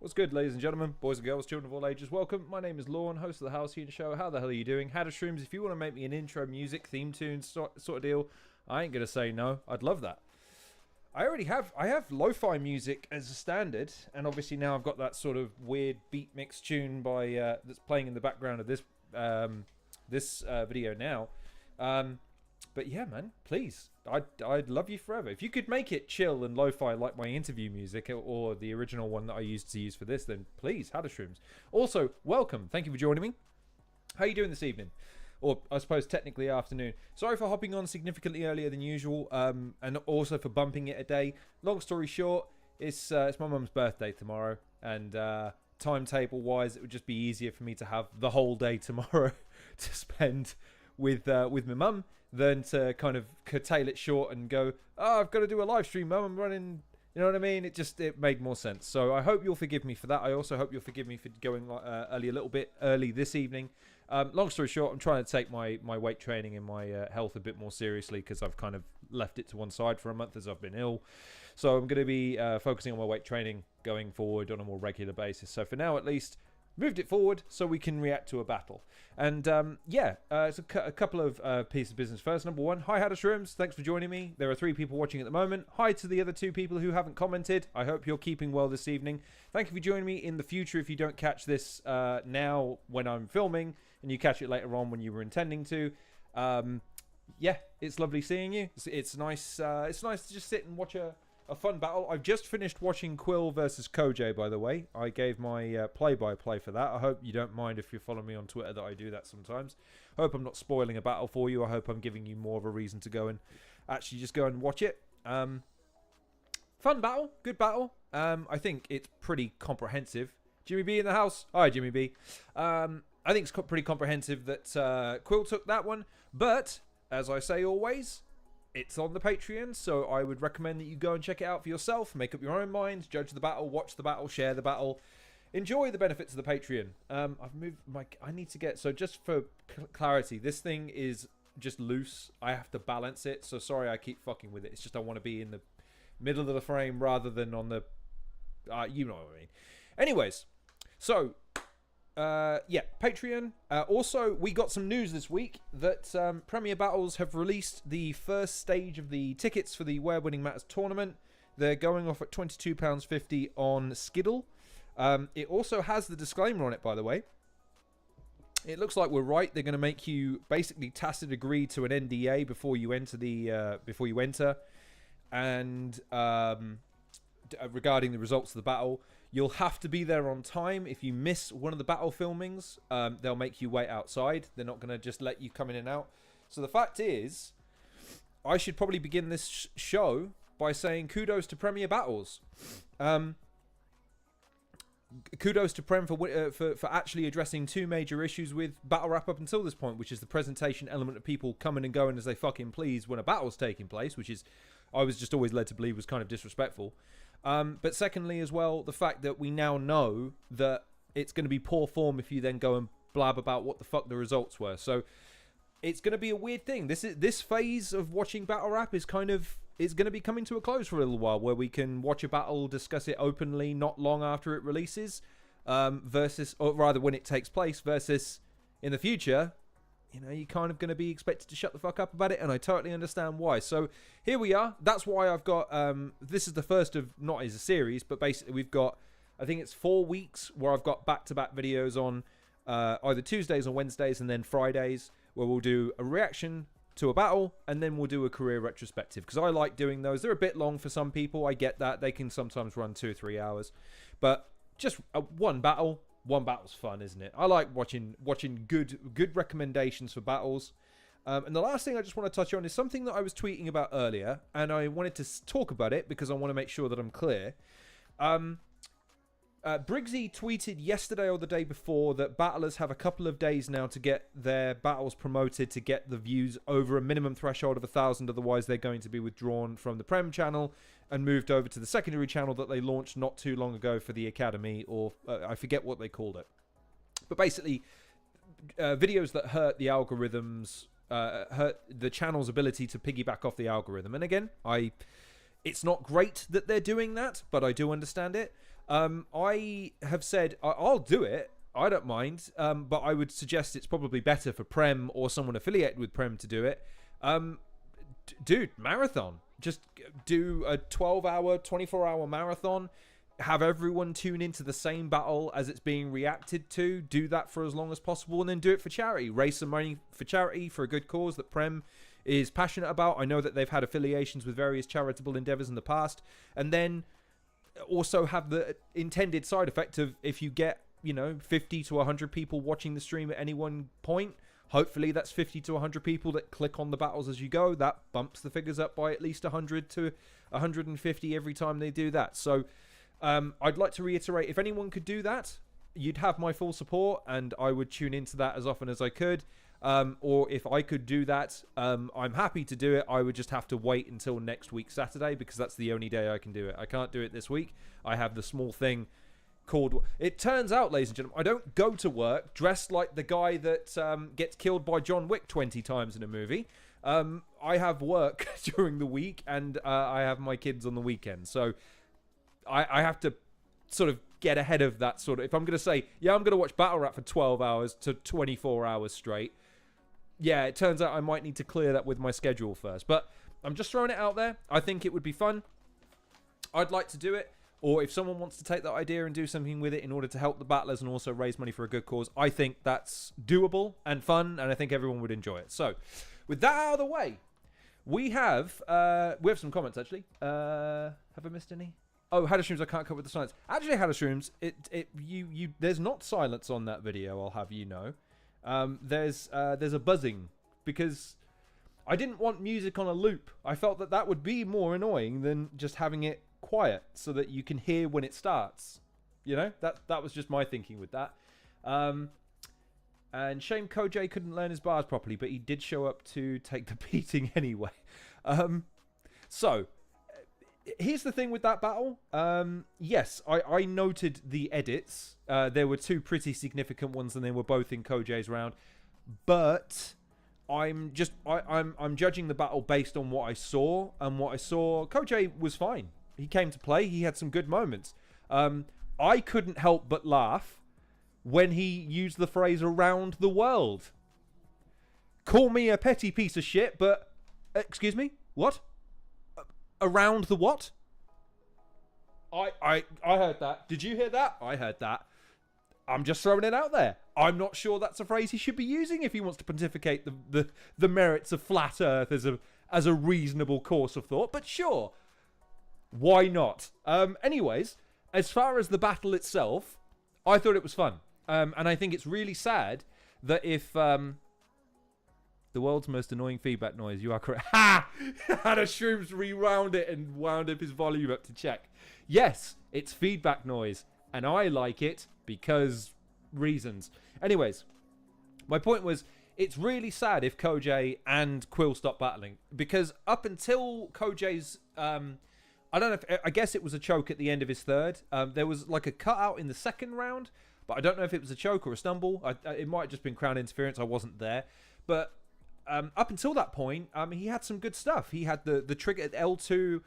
What's good, ladies and gentlemen, boys and girls, children of all ages? Welcome. My name is Lorne, host of the Halcyon Show. How the hell are you doing? Shrooms, if you want to make me an intro music, theme tune sort of deal, I ain't going to say no. I'd love that. I have lo-fi music as a standard, and obviously now I've got that sort of weird beat mix tune by that's playing in the background of this video now. But yeah, man, please, I'd love you forever. If you could make it chill and lo-fi like my interview music or the original one that I used to use for this, then please, Shrooms. Also, welcome. Thank you for joining me. How are you doing this evening? Or I suppose technically afternoon. Sorry for hopping on significantly earlier than usual, and also for bumping it a day. Long story short, it's my mum's birthday tomorrow, and timetable-wise, it would just be easier for me to have the whole day tomorrow to spend with my mum than to kind of curtail it short and go, oh, I've got to do a live stream, mum, I'm running. You know what I mean? It made more sense. So I hope you'll forgive me for that. I also hope you'll forgive me for going a little bit early this evening. Long story short, I'm trying to take my weight training and my health a bit more seriously because I've kind of left it to one side for a month as I've been ill. So I'm going to be focusing on my weight training going forward on a more regular basis. So for now, at least, moved it forward so we can react to a battle. And it's a couple of pieces of business. First, number one, hi Shrooms, thanks for joining me. There are 3 people watching at the moment. Hi to the other 2 people who haven't commented. I hope you're keeping well this evening. Thank you for joining me in the future. If you don't catch this now when I'm filming and you catch it later on when you were intending to, yeah, it's lovely seeing you. It's nice to just sit and watch a fun battle. I've just finished watching Quill versus Koj, by the way. I gave my play-by-play for that. I hope you don't mind if you follow me on Twitter that I do that sometimes. I hope I'm not spoiling a battle for you. I hope I'm giving you more of a reason to go and actually just go and watch it. Fun battle. Good battle. I think it's pretty comprehensive. Jimmy B in the house. Hi, Jimmy B. I think it's pretty comprehensive that Quill took that one. But, as I say always, it's on the Patreon, so I would recommend that you go and check it out for yourself, make up your own mind, judge the battle, watch the battle, share the battle, enjoy the benefits of the Patreon. I've moved I need to get, so just for clarity, this thing is just loose. I have to balance it, so sorry I keep fucking with it. It's just I want to be in the middle of the frame rather than on the, you know what I mean. Anyways, so yeah, Patreon. Also, we got some news this week that Premier Battles have released the first stage of the tickets for the Where Winning Matters tournament. They're going off at £22.50 on Skiddle. It also has the disclaimer on it, by the way. It looks like we're right. They're going to make you basically tacit agree to an NDA before you enter the and regarding the results of the battle. You'll have to be there on time. If you miss one of the battle filmings, they'll make you wait outside. They're not going to just let you come in and out. So the fact is, I should probably begin this show by saying kudos to Premier Battles. Kudos to Prem for actually addressing 2 major issues with Battle Rap up until this point, which is the presentation element of people coming and going as they fucking please when a battle's taking place, which is, I was just always led to believe was kind of disrespectful. But secondly, as well, the fact that we now know that it's going to be poor form if you then go and blab about what the fuck the results were. So it's going to be a weird thing. This phase of watching battle rap is going to be coming to a close for a little while, where we can watch a battle, discuss it openly, not long after it releases, versus, or rather when it takes place, versus in the future. You know, you're kind of going to be expected to shut the fuck up about it, and I totally understand why. So here we are. That's why I've got, this is the first of, not as a series, but basically we've got, I think it's 4 weeks where I've got back-to-back videos on either Tuesdays or Wednesdays and then Fridays, where we'll do a reaction to a battle, and then we'll do a career retrospective, because I like doing those. They're a bit long for some people. I get that. They can sometimes run 2 or 3 hours. But just one battle's fun, isn't it? I like watching good recommendations for battles. And the last thing I just want to touch on is something that I was tweeting about earlier, and I wanted to talk about it because I want to make sure that I'm clear. Briggsy tweeted yesterday or the day before that battlers have a couple of days now to get their battles promoted to get the views over a minimum threshold of 1,000. Otherwise, they're going to be withdrawn from the Prem channel and moved over to the secondary channel that they launched not too long ago for the Academy, or I forget what they called it. But basically, videos that hurt the algorithms, hurt the channel's ability to piggyback off the algorithm. And again, it's not great that they're doing that, but I do understand it. I have said I'll do it. I don't mind, but I would suggest it's probably better for Prem or someone affiliated with Prem to do it. Dude, marathon. Just do a 12-hour, 24-hour marathon. Have everyone tune into the same battle as it's being reacted to. Do that for as long as possible, and then do it for charity. Raise some money for charity for a good cause that Prem is passionate about. I know that they've had affiliations with various charitable endeavors in the past, and then also have the intended side effect of, if you get 50 to 100 people watching the stream at any one point, hopefully that's 50 to 100 people that click on the battles as you go. That bumps the figures up by at least 100 to 150 every time they do that. So I'd like to reiterate, if anyone could do that, you'd have my full support, and I would tune into that as often as I could. Or if I could do that, I'm happy to do it. I would just have to wait until next week Saturday, because that's the only day I can do it. I can't do it this week. I have the small thing called... It turns out, ladies and gentlemen, I don't go to work dressed like the guy that gets killed by John Wick 20 times in a movie. I have work during the week, and I have my kids on the weekend. So I have to sort of get ahead of that sort of... If I'm going to say, yeah, I'm going to watch Battle Rap for 12 hours to 24 hours straight, yeah, it turns out I might need to clear that with my schedule first. But I'm just throwing it out there. I think it would be fun. I'd like to do it. Or if someone wants to take that idea and do something with it in order to help the battlers and also raise money for a good cause, I think that's doable and fun, and I think everyone would enjoy it. So, with that out of the way, we have some comments, actually. Have I missed any? Oh, Hadashrooms, I can't cover the silence. Actually, Hadashrooms, there's not silence on that video, I'll have you know. There's a buzzing, because I didn't want music on a loop. I felt that would be more annoying than just having it quiet so that you can hear when it starts. That was just my thinking with that. And shame Koj couldn't learn his bars properly, but he did show up to take the beating anyway. So here's the thing with that battle. Yes, I noted the edits. There were two pretty significant ones, and they were both in Koj's round. But I'm judging the battle based on what I saw, and what I saw, Koj was fine. He came to play. He had some good moments. I couldn't help but laugh when he used the phrase "around the world." Call me a petty piece of shit, but excuse me, what? Around the what? I heard that. Did you hear that? I heard that. I'm just throwing it out there. I'm not sure that's a phrase he should be using if he wants to pontificate the merits of flat Earth as a reasonable course of thought. But sure, why not? Anyways, as far as the battle itself, I thought it was fun. And I think it's really sad that if the world's most annoying feedback noise, you are correct. Ha! Hadashrooms rewound it and wound up his volume up to check. Yes, it's feedback noise, and I like it because reasons. Anyways, my point was, it's really sad if Koj and Quill stop battling, because up until Koj's, I don't know if, I guess it was a choke at the end of his third. There was like a cutout in the second round, but I don't know if it was a choke or a stumble. It might have just been crown interference. I wasn't there, but up until that point, he had some good stuff. He had the trigger at L2.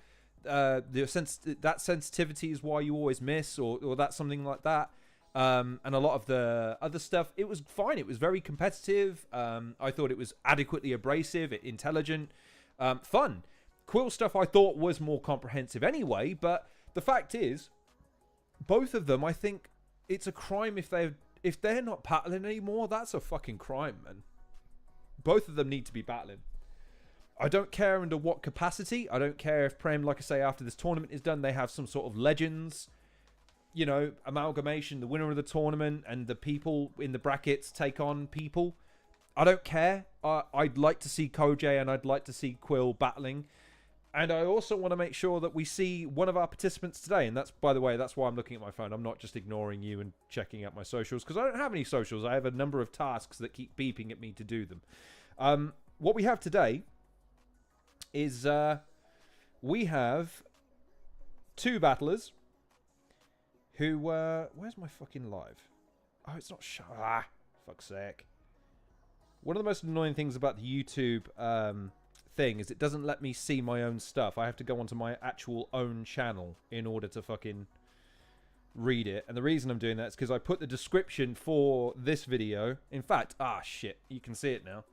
That sensitivity is why you always miss, or that's something like that. And a lot of the other stuff, it was fine. It was very competitive. I thought it was adequately abrasive, intelligent, fun. Quill stuff I thought was more comprehensive anyway, but the fact is, both of them, I think it's a crime if they're not battling anymore. That's a fucking crime, man. Both of them need to be battling. I don't care under what capacity. I don't care if Prem, like I say, after this tournament is done, they have some sort of legends, amalgamation, the winner of the tournament and the people in the brackets take on people. I don't care. I'd like to see Koj and I'd like to see Quill battling. And I also want to make sure that we see one of our participants today. And that's, by the way, that's why I'm looking at my phone. I'm not just ignoring you and checking out my socials, because I don't have any socials. I have a number of tasks that keep beeping at me to do them. What we have today is we have two battlers who where's my fucking live? Oh, it's not fuck's sake. One of the most annoying things about the YouTube thing is it doesn't let me see my own stuff. I have to go onto my actual own channel in order to fucking read it. And the reason I'm doing that is because I put the description for this video. In fact, shit, you can see it now.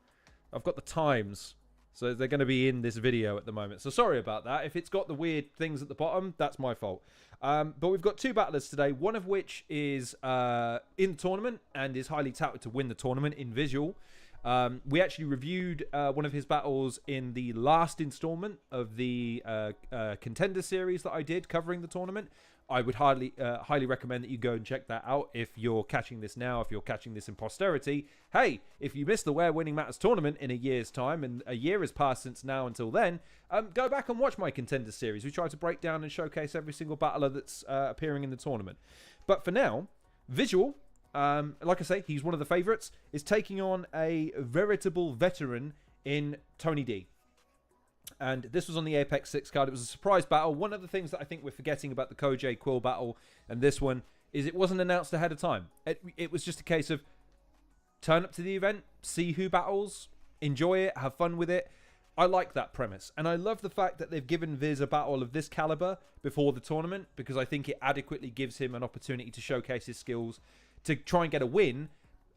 I've got the times. So they're going to be in this video at the moment. So sorry about that. If it's got the weird things at the bottom, that's my fault. But we've got 2 battlers today, one of which is in the tournament and is highly touted to win the tournament in Vizual. We actually reviewed one of his battles in the last installment of the Contender series that I did covering the tournament. I would highly recommend that you go and check that out if you're catching this now, if you're catching this in posterity. Hey, if you missed the Where Winning Matters tournament in a year's time, and a year has passed since now until then, go back and watch my Contender series. We try to break down and showcase every single battler that's appearing in the tournament. But for now, Vizual, like I say, he's one of the favourites, is taking on a veritable veteran in Tony D. And this was on the Apex 6 card. It was a surprise battle. One of the things that I think we're forgetting about the Koj Quill battle and this one is it wasn't announced ahead of time. It was just a case of turn up to the event, see who battles, enjoy it, have fun with it. I like that premise. And I love the fact that they've given Viz a battle of this caliber before the tournament, because I think it adequately gives him an opportunity to showcase his skills to try and get a win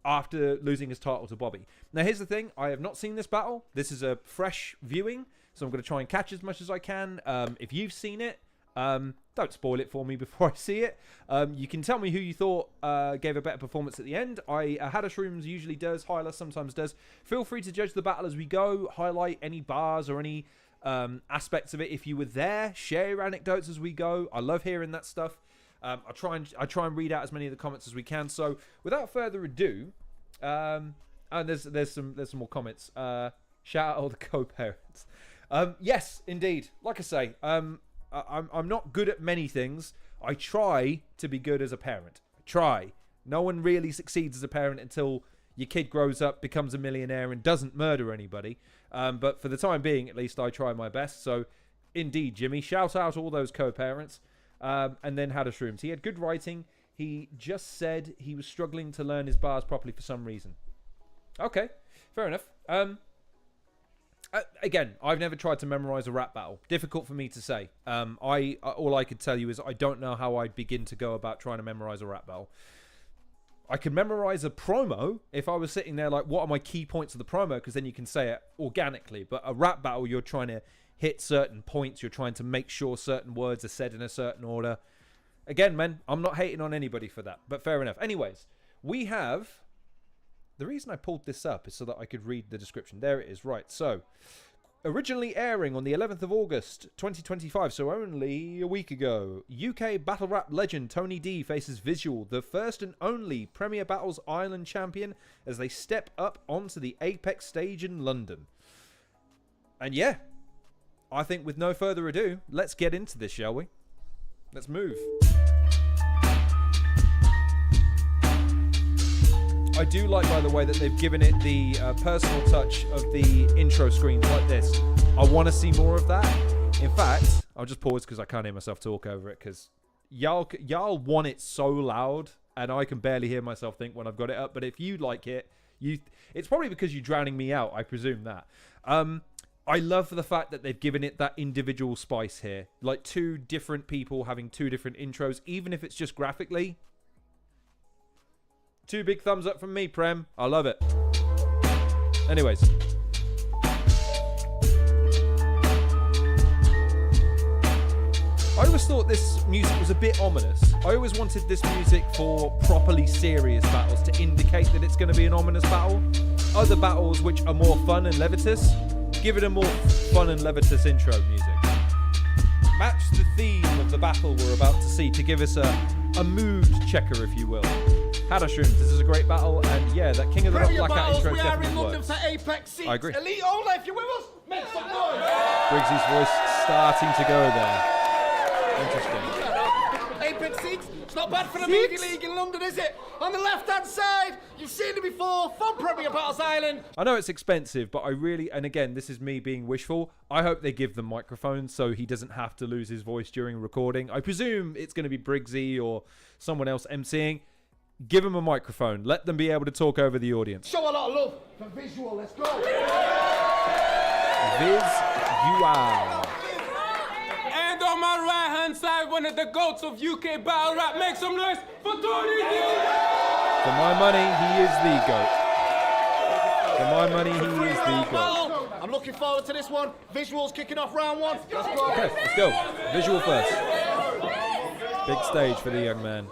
after losing his title to Bobby. Now, here's the thing. I have not seen this battle. This is a fresh viewing. So I'm going to try and catch as much as I can. If you've seen it, don't spoil it for me before I see it. You can tell me who you thought gave a better performance at the end. Hadashrooms usually does. Hyla sometimes does. Feel free to judge the battle as we go. Highlight any bars or any aspects of it if you were there. Share your anecdotes as we go. I love hearing that stuff. I try and read out as many of the comments as we can. So without further ado, and there's some more comments. Shout out all the co-parents. Yes, indeed. Like I say, I'm not good at many things. I try to be good as a parent. I try. No one really succeeds as a parent until your kid grows up, becomes a millionaire, and doesn't murder anybody. But for the time being, at least, I try my best. So, indeed, Jimmy, shout out all those co-parents. And then Hadashrooms. He had good writing. He just said he was struggling to learn his bars properly for some reason. Okay, fair enough. Again, I've never tried to memorize a rap battle. Difficult for me to say. All I could tell you is I don't know how I'd begin to go about trying to memorize a rap battle. I could memorize a promo if I was sitting there like, what are my key points of the promo? Because then you can say it organically. But a rap battle, you're trying to hit certain points. You're trying to make sure certain words are said in a certain order. Again, man, I'm not hating on anybody for that. But fair enough. Anyways, we have... The reason I pulled this up is so that I could read the description. There it is. Right. So, originally airing on the 11th of August, 2025, so only a week ago, UK Battle Rap Legend Tony D faces Vizual, the first and only Premier Battles Ireland champion, as they step up onto the Apex stage in London. And yeah, I think with no further ado, let's get into this, shall we? Let's move. I do like, by the way, that they've given it the personal touch of the intro screens like this. I want to see more of that. In fact, I'll just pause because I can't hear myself talk over it, because y'all want it so loud, and I can barely hear myself think when I've got it up. But if you like it, it's probably because you're drowning me out. I presume that. I love the fact that they've given it that individual spice here, like 2 different people having 2 different intros, even if it's just graphically. 2 big thumbs up from me, Prem. I love it. Anyways. I always thought this music was a bit ominous. I always wanted this music for properly serious battles to indicate that it's going to be an ominous battle. Other battles which are more fun and levitous, give it a more fun and levitous intro music. Match the theme of the battle we're about to see to give us a mood checker, if you will. Hadashrooms, this is a great battle, and yeah, that King of the Rock Blackout intro definitely works. I agree. Elite Ola, if you're with us, make some noise. Briggsy's voice starting to go there. Interesting. Apex 6, it's not bad for the Media League in London, is it? On the left-hand side, you've seen it before, from Premier Battles Island. I know it's expensive, but I really, and again, this is me being wishful, I hope they give them microphones so he doesn't have to lose his voice during recording. I presume it's going to be Briggsy or someone else emceeing. Give them a microphone. Let them be able to talk over the audience. Show a lot of love for Vizual. Let's go. Vizual. And on my right-hand side, one of the goats of UK battle rap. Make some noise for Tony D! For my money, he is the GOAT. For my money, he is the GOAT. I'm looking forward to this one. Visual's kicking off round one. Let's go. Okay, let's go. Visual first. Big stage for the young man.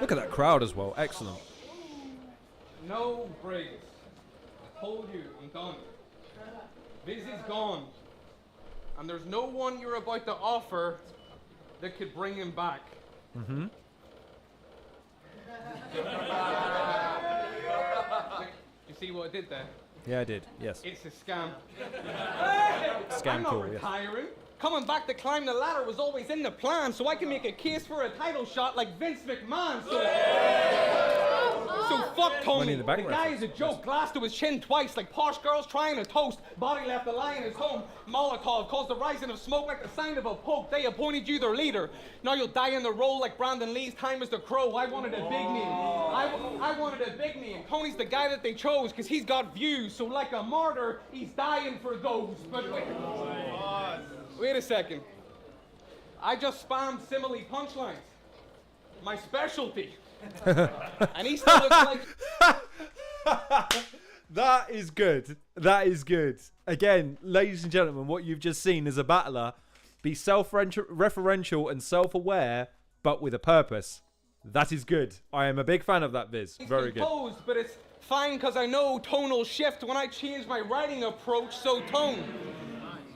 Look at that crowd as well. Excellent. No Briggz. I told you, I'm done. Viz is gone. And there's no one you're about to offer that could bring him back. Mm-hmm. You see what I did there? Yeah, I did. Yes. It's a scam. Scam I'm not cool, yes. retiring. Coming back to climb the ladder was always in the plan, so I can make a case for a title shot like Vince McMahon. So fuck Tony. Money in the Bank guy is a joke. Glass to his chin twice, like posh girls trying to toast. Body left a lie in his home. Molotov caused the rising of smoke like the sign of a poke. They appointed you their leader. Now you'll die in the role like Brandon Lee's time as the Crow. I wanted a big name. I wanted a big name. Tony's the guy that they chose because he's got views. So like a martyr, he's dying for those. But wait a second. I just spammed simile punchlines. My specialty. And he still looks like... That is good. That is good. Again, ladies and gentlemen, what you've just seen is a battler be self-referential and self-aware, but with a purpose. That is good. I am a big fan of that, Viz. Very good. Composed, but it's fine because I know tone will shift when I change my writing approach, so tone.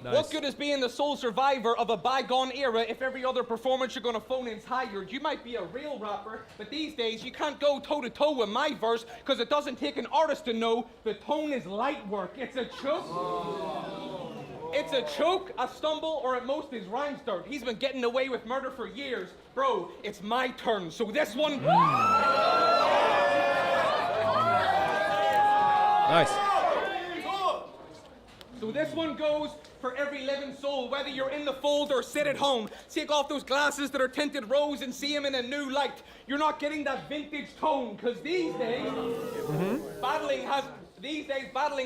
Nice. What good is being the sole survivor of a bygone era if every other performance you're gonna phone in's hired? You might be a real rapper, but these days you can't go toe-to-toe with my verse because it doesn't take an artist to know the tone is light work. It's a choke. It's a choke, a stumble, or at most his rhymes dirt. He's been getting away with murder for years. Bro, it's my turn, so this one... Nice. So this one goes for every living soul, whether you're in the fold or sit at home. Take off those glasses that are tinted rose and see them in a new light. You're not getting that vintage tone, because these days, battling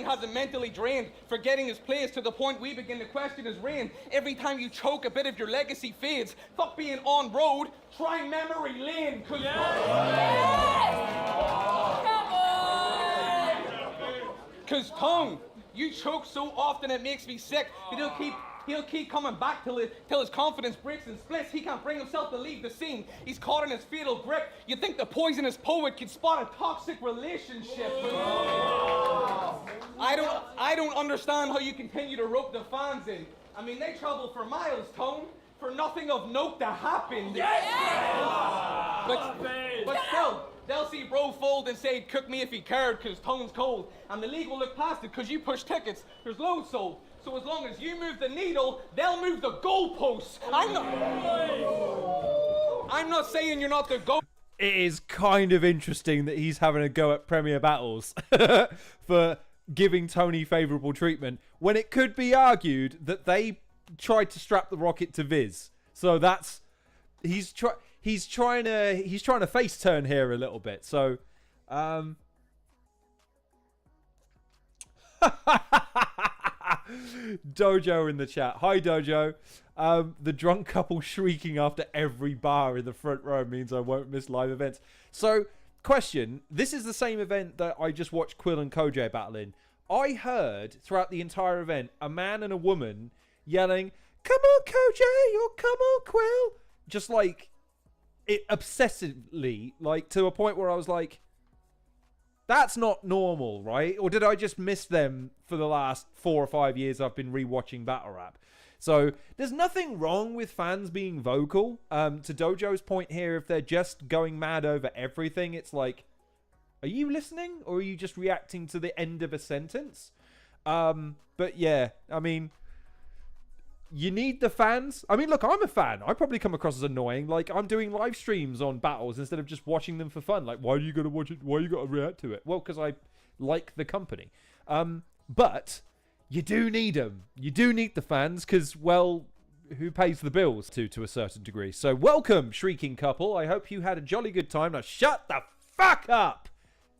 has him mentally drained, forgetting his place to the point we begin to question his reign. Every time you choke, a bit of your legacy fades. Fuck being on road, try memory lane, cause... Cause Tone, you choke so often it makes me sick. He'll keep coming back till his confidence breaks and splits. He can't bring himself to leave the scene. He's caught in his fatal grip. You'd think the poisonous poet could spot a toxic relationship. I don't understand how you continue to rope the fans in. I mean, they travel for miles, Tone, for nothing of note to happen. But still, they'll see bro fold and say he'd cook me if he cared because Tone's cold. And the league will look past it because you push tickets. There's loads sold. So as long as you move the needle, they'll move the goalposts. I'm not saying you're not the goal. It is kind of interesting that he's having a go at Premier Battles for giving Tony favourable treatment when it could be argued that they tried to strap the rocket to Viz. So that's he's trying to face turn here a little bit. So Dojo in the chat. Hi Dojo. The drunk couple shrieking after every bar in the front row means I won't miss live events. So, question. This is the same event that I just watched Quill and Koj battle in. I heard throughout the entire event a man and a woman yelling, "Come on Koj," or "Come on Quill." Just like it obsessively, like to a point where I was like, that's not normal, right? Or did I just miss them for the last 4 or 5 years I've been rewatching battle rap? So there's nothing wrong with fans being vocal. To Dojo's point here, if they're just going mad over everything, it's like, are you listening or are you just reacting to the end of a sentence? But yeah, I mean, you need the fans. I mean, look, I'm a fan. I probably come across as annoying. Like, I'm doing live streams on battles instead of just watching them for fun. Like, why are you going to watch it? Why are you going to react to it? Well, because I like the company. But you do need them. You do need the fans because, well, who pays the bills to a certain degree? So welcome, Shrieking Couple. I hope you had a jolly good time. Now shut the fuck up,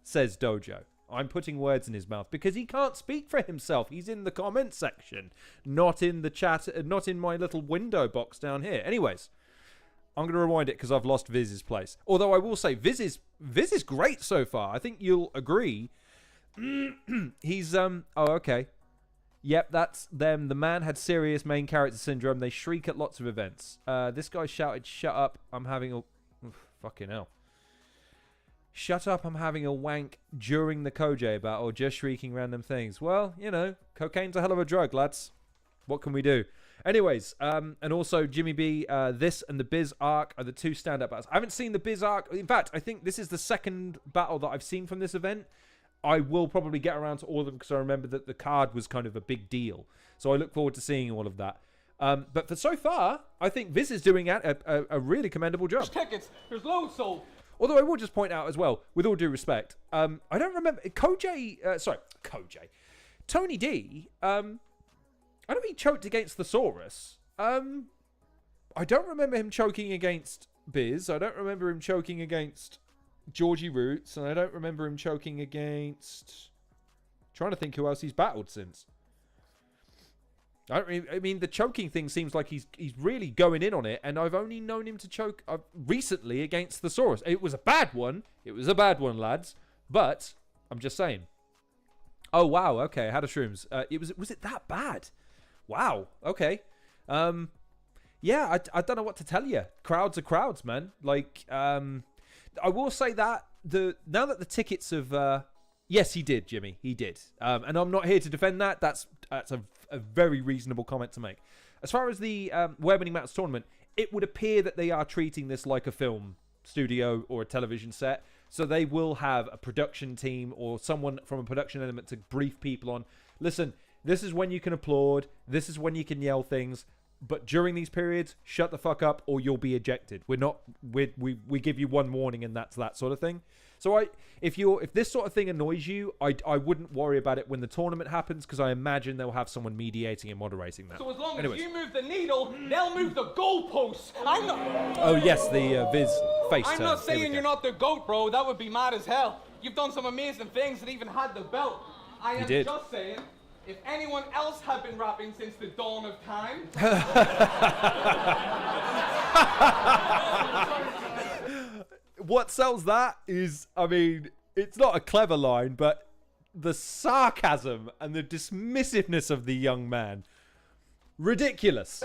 says Dojo. I'm putting words in his mouth because he can't speak for himself. He's in the comment section, not in the chat, not in my little window box down here. Anyways, I'm going to rewind it because I've lost Viz's place. Although I will say Viz is great so far. I think you'll agree. He's oh, okay. Yep, that's them. The man had serious main character syndrome. They shriek at lots of events. This guy shouted, "Shut up, I'm having a..." Oof, fucking hell. "Shut up, I'm having a wank" during the Koj battle, just shrieking random things. Well, you know, cocaine's a hell of a drug, lads. What can we do? Anyways, and also Jimmy B, this and the Biz arc are the two stand-up battles. I haven't seen the Biz arc. In fact, I think this is the second battle that I've seen from this event. I will probably get around to all of them because I remember that the card was kind of a big deal. So I look forward to seeing all of that. But for so far, I think Viz is doing a really commendable job. There's tickets. There's loads sold. Although I will just point out as well, with all due respect, I don't remember... Tony D, I know he choked against Thesaurus. I don't remember him choking against Biz. I don't remember him choking against Georgie Roots, and I don't remember him choking against... trying to think who else he's battled since. I mean, the choking thing seems like he's really going in on it, and I've only known him to choke recently against Thesaurus. It was a bad one. It was a bad one, lads. But I'm just saying. Oh wow, okay. How to Shrooms? Was it that bad? Wow. Okay. Yeah, I don't know what to tell you. Crowds are crowds, man. Like, I will say that now that the tickets have, yes, he did, Jimmy, he did. And I'm not here to defend that. That's a very reasonable comment to make. As far as the Winning Matters tournament, it would appear that they are treating this like a film studio or a television set. So they will have a production team or someone from a production element to brief people on, listen, this is when you can applaud. This is when you can yell things. But during these periods, shut the fuck up or you'll be ejected. We give you one warning and that's that sort of thing. So if this sort of thing annoys you, I wouldn't worry about it when the tournament happens because I imagine they'll have someone mediating and moderating that. So as long as you move the needle, they'll move the goalposts. Oh yes, the Viz face turn. I'm not saying you're not the GOAT, bro. That would be mad as hell. You've done some amazing things and even had the belt. I am just saying, if anyone else had been rapping since the dawn of time... What sells that is, I mean, it's not a clever line, but the sarcasm and the dismissiveness of the young man. Ridiculous.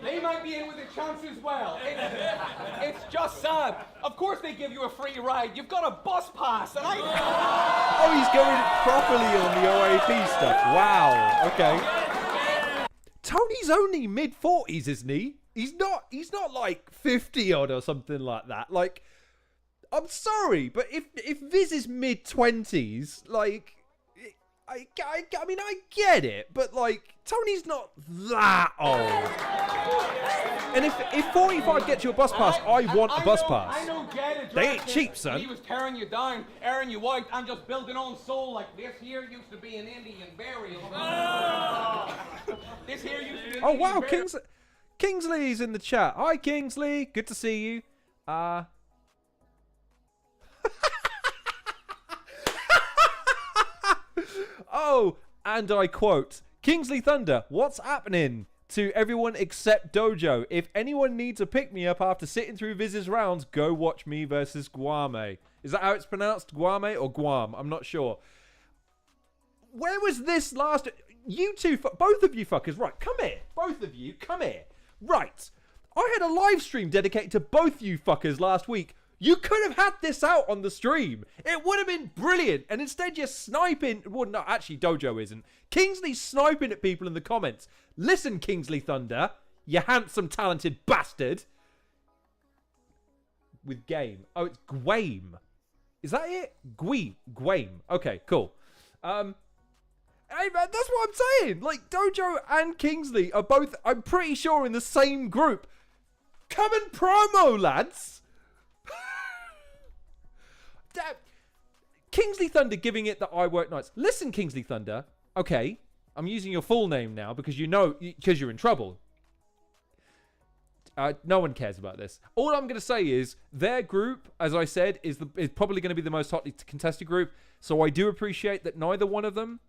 They might be in with a chance as well. It's just sad. Of course they give you a free ride. You've got a bus pass, and Oh, he's going properly on the OAP stuff. Wow. Okay. Tony's only mid-40s, isn't he? He's not like 50 odd or something like that. Like, I'm sorry, but if Viz is mid-20s, like, I mean, I get it, but like, Tony's not that old. And if 45 gets you a bus pass, I want a bus pass. I know they ain't cheap, son. He was tearing you down, airing you out, and just building on soul like this here used to be an Indian burial. This here used to be an Oh wow, Kingsley's in the chat. Hi Kingsley, good to see you. Oh, and I quote, Kingsley Thunder, what's happening to everyone except Dojo? If anyone needs a pick-me-up after sitting through Viz's rounds, go watch me versus Guame. Is that how it's pronounced? Guame or Guam? I'm not sure. Where was this last... You two, both of you fuckers, right, come here. Both of you, come here. Right, I had a live stream dedicated to both you fuckers last week. You could have had this out on the stream. It would have been brilliant. And instead you're sniping... Well, no, actually, Dojo isn't. Kingsley's sniping at people in the comments. Listen, Kingsley Thunder, you handsome, talented bastard. With game. Oh, it's Gwame. Is that it? Gwame. Okay, cool. Hey, man, that's what I'm saying. Like, Dojo and Kingsley are both, I'm pretty sure, in the same group. Come and promo, lads. Kingsley Thunder giving it that I work nights. Listen, Kingsley Thunder. Okay, I'm using your full name now because because you're in trouble. No one cares about this. All I'm going to say is their group, as I said, is probably going to be the most hotly contested group. So I do appreciate that neither one of them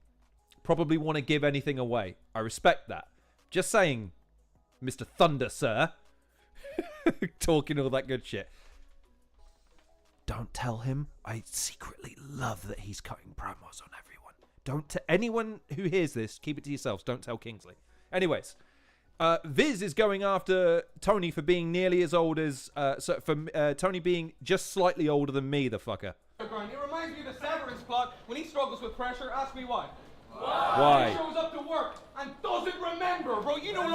probably want to give anything away. I respect that. Just saying, Mr. Thunder, sir. talking all that good shit. Don't tell him I secretly love that he's cutting promos on everyone. Don't anyone who hears this, keep it to yourselves. Don't tell Kingsley. Anyways, Viz is going after Tony for being nearly as old as Tony being just slightly older than me, the fucker. It reminds me of the Severance plot. When he struggles with pressure, ask me why. Why? He shows up to work and doesn't remember, bro. You no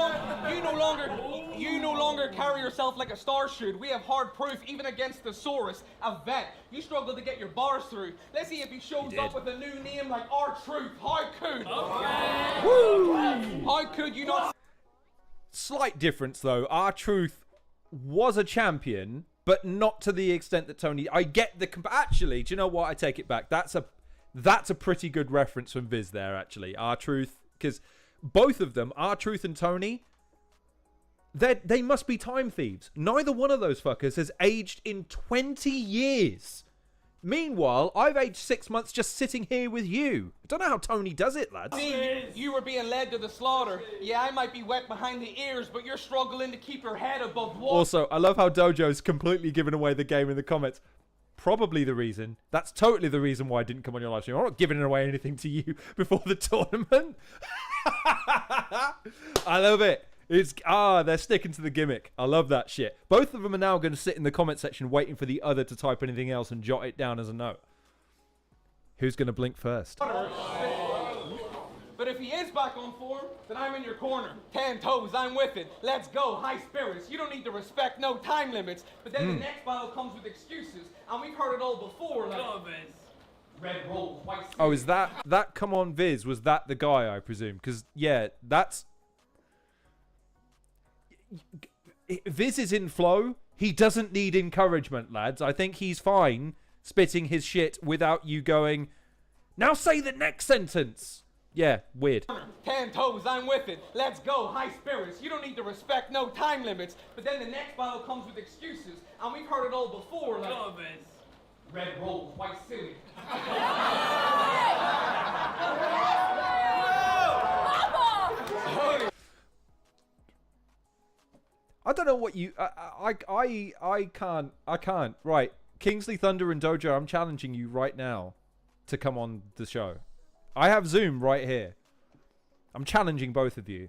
longer carry yourself like a star should. We have hard proof, even against the Saurus, a vet. You struggle to get your bars through. Let's see if he shows up with a new name like R-Truth. How could? Okay. Woo! How could you not? Slight difference though. R-Truth was a champion, but not to the extent that Tony. I get the. Actually, do you know what? I take it back. That's a pretty good reference from Viz there, actually. R-Truth, because both of them, R-Truth and Tony, they must be time thieves. Neither one of those fuckers has aged in 20 years. Meanwhile, I've aged 6 months just sitting here with you. I don't know how Tony does it, lads. See, you were being led to the slaughter. Yeah, I might be wet behind the ears, but you're struggling to keep your head above water. Also, I love how Dojo's completely given away the game in the comments. Probably the reason. That's totally the reason why I didn't come on your live stream. I'm not giving away anything to you before the tournament. I love it. They're sticking to the gimmick. I love that shit. Both of them are now going to sit in the comment section waiting for the other to type anything else and jot it down as a note. Who's going to blink first? But if he is back on form, then I'm in your corner. 10 toes, I'm with it. Let's go, high spirits. You don't need to respect no time limits. But then the next battle comes with excuses, and we've heard it all before. Like red rolls, white. Oh, is that come on Viz? Was that the guy, I presume? Because yeah, that's Viz is in flow. He doesn't need encouragement, lads. I think he's fine spitting his shit without you going, now say the next sentence. Yeah, weird. 10 toes, I'm with it. Let's go, high spirits. You don't need to respect no time limits. But then the next battle comes with excuses, and we've heard it all before. Like red rolls, white silly. I don't know what you. I can't. Right, Kingsley Thunder and Dojo. I'm challenging you right now to come on the show. I have Zoom right here. I'm challenging both of you.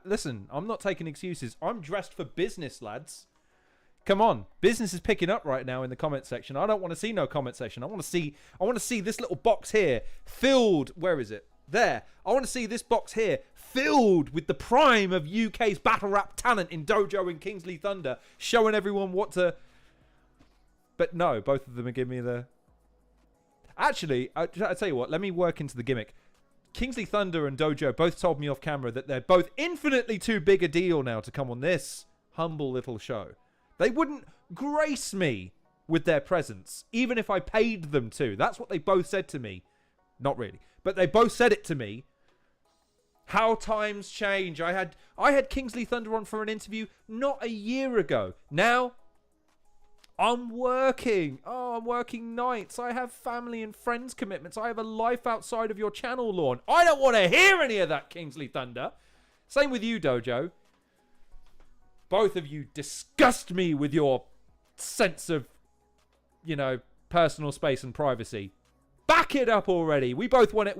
Listen, I'm not taking excuses. I'm dressed for business, lads. Come on, business is picking up right now in the comment section. I don't want to see no comment section. I want to see this little box here filled. Where is it? There. I want to see this box here filled with the prime of UK's battle rap talent in Dojo and Kingsley Thunder, showing everyone what to. But no, both of them are giving me the. Actually, I'll tell you what, let me work into the gimmick. Kingsley Thunder and Dojo both told me off camera that they're both infinitely too big a deal now to come on this humble little show. They wouldn't grace me with their presence, even if I paid them to. That's what they both said to me. Not really, but they both said it to me. How times change. I had Kingsley Thunder on for an interview not a year ago. Now, I'm working. Oh, I'm working nights. I have family and friends commitments. I have a life outside of your channel, Lorne. I don't want to hear any of that, Kingsley Thunder. Same with you, Dojo. Both of you disgust me with your sense of, personal space and privacy. Back it up already. We both want it.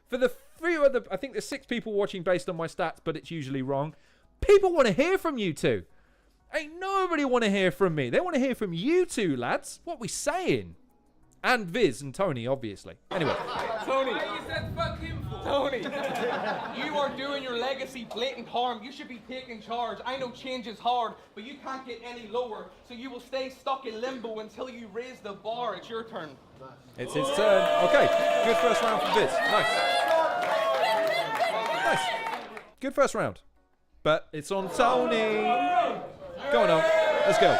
For the few other, I think there's 6 people watching based on my stats, but it's usually wrong. People want to hear from you two. Ain't nobody want to hear from me. They want to hear from you two, lads. What we saying? And Viz and Tony, obviously. Anyway. Tony. Why you said fuck him for? Tony. You are doing your legacy blatant harm. You should be taking charge. I know change is hard, but you can't get any lower. So you will stay stuck in limbo until you raise the bar. It's your turn. It's his turn. Okay. Good first round for Viz. Nice. Nice. Good first round. But it's on Tony. Go on, let's go.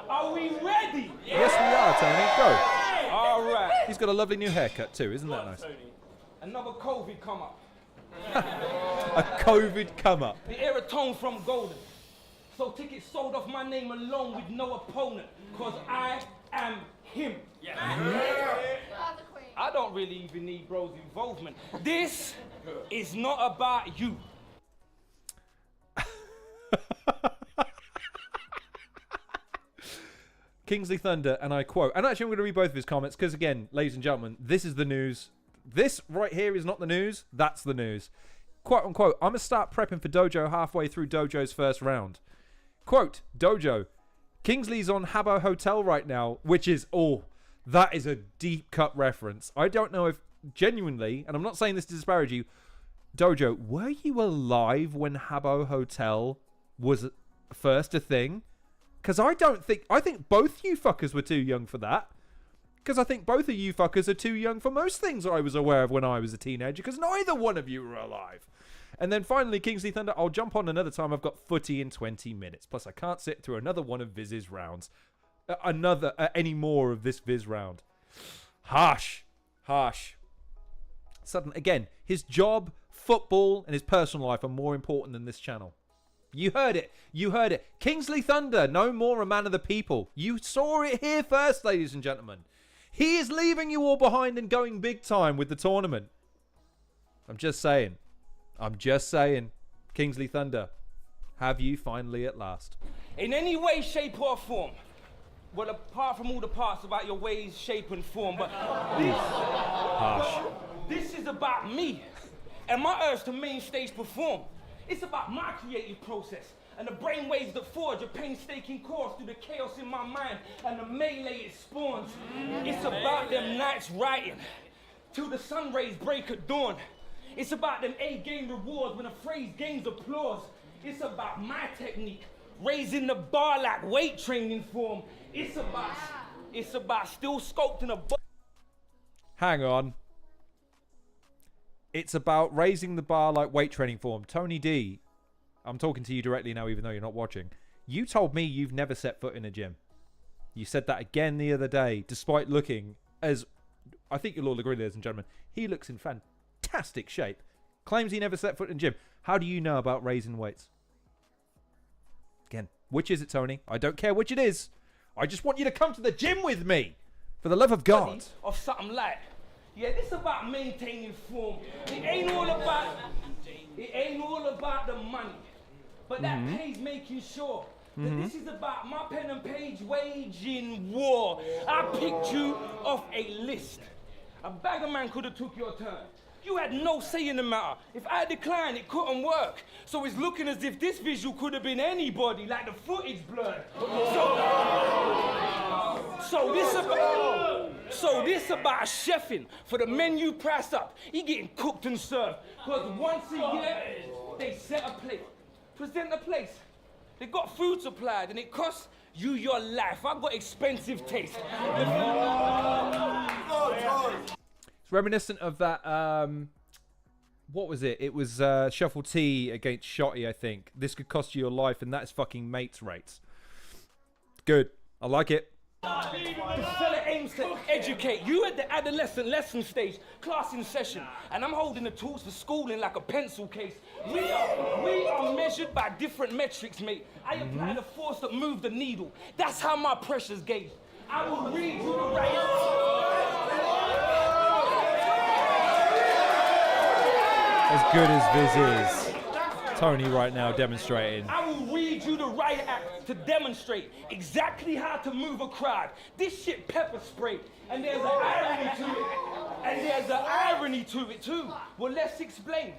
Are we ready? Yes, we are, Tony. Go. All right. He's got a lovely new haircut too, isn't that nice? Another COVID come up. A COVID come up. The aeratone from Golden. So tickets sold off my name alone with no opponent. Cause I am him. Yeah. I don't really even need bro's involvement. This is not about you. Kingsley Thunder, and I quote, and actually I'm going to read both of his comments because, again, ladies and gentlemen, this is the news. This right here is not the news. That's the news. Quote unquote, I'm going to start prepping for Dojo halfway through Dojo's first round. Quote, Dojo, Kingsley's on Habbo Hotel right now, which is, that is a deep cut reference. I don't know if genuinely, and I'm not saying this to disparage you, Dojo, were you alive when Habbo Hotel was first a thing? Because I think both you fuckers were too young for that. Because I think both of you fuckers are too young for most things I was aware of when I was a teenager, because neither one of you were alive. And then finally, Kingsley Thunder, I'll jump on another time. I've got footy in 20 minutes. Plus, I can't sit through another one of Viz's rounds. Any more of this Viz round. Harsh. Suddenly, again, his job, football, and his personal life are more important than this channel. You heard it. Kingsley Thunder, no more a man of the people. You saw it here first, ladies and gentlemen. He is leaving you all behind and going big time with the tournament. I'm just saying. Kingsley Thunder, have you finally at last? In any way, shape, or form. Well, apart from all the parts about your ways, shape, and form, but this is about me and my urge to main stage perform. It's about my creative process and the brainwaves that forge a painstaking course through the chaos in my mind and the melee it spawns. It's about them nights writing till the sun rays break at dawn. It's about them A-game rewards when a phrase gains applause. It's about my technique, raising the bar like weight training form. It's about still sculpting a... Hang on. It's about raising the bar like weight training form. Tony D, I'm talking to you directly now, even though you're not watching. You told me you've never set foot in a gym. You said that again the other day, despite looking as... I think you'll all agree, ladies and gentlemen, he looks in fantastic shape. Claims he never set foot in a gym. How do you know about raising weights? Again, which is it, Tony? I don't care which it is. I just want you to come to the gym with me. For the love of God. Of something like... Yeah, this about maintaining form. It ain't all about the money, but that pays making sure that this is about my pen and page waging war. I picked you off a list. A bagger man could have took your turn. You had no say in the matter. If I declined, it couldn't work. So it's looking as if this visual could have been anybody, like the footage blurred. So this about chefing for the menu price up. He getting cooked and served. Because once a year, they set a plate. Present the place. They got food supplied and it costs you your life. I got expensive taste. It's reminiscent of that, what was it? It was Shuffle T against Shotty, I think. This could cost you your life, and that's fucking mates rates. Good. I like it. The fella aims to educate you at the adolescent lesson stage, class in session, and I'm holding the tools for schooling like a pencil case. We are measured by different metrics, mate. I apply the force that moves the needle. That's how my pressure's gauged. I will read you the right. As good as Viz is, Tony right now demonstrating. I will read you the riot act to demonstrate exactly how to move a crowd. This shit pepper spray, and there's an irony to it too. Well, let's explain.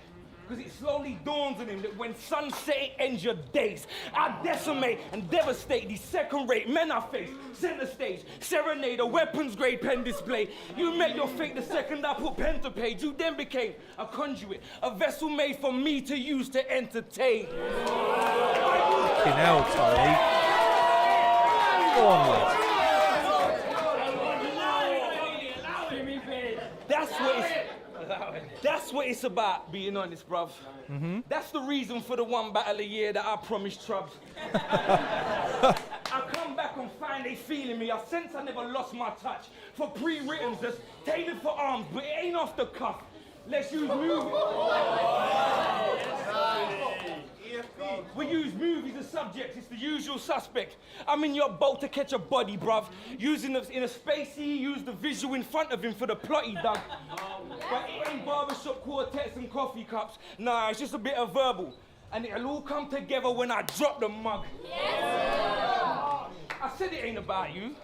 Because it slowly dawns on him that when sunset ends your days, I decimate and devastate these second-rate men I face. Center stage, serenade, a weapons-grade pen display. You met your fate the second I put pen to page. You then became a conduit, a vessel made for me to use to entertain. Fucking hell, Tony. Go on, lad. That's what it's about, being honest, bruv. That's the reason for the one battle a year that I promised Troubz. I come back and find they feeling me. I sense I never lost my touch. For pre-writtens that's tailored for arms, but it ain't off the cuff. Let's use movies. We use movies as subjects, it's the usual suspect. I'm in your boat to catch a body, bruv. In a space he used the visual in front of him for the plot he dug. But it ain't barbershop quartets and coffee cups. Nah, it's just a bit of verbal. And it'll all come together when I drop the mug. I said it ain't about you,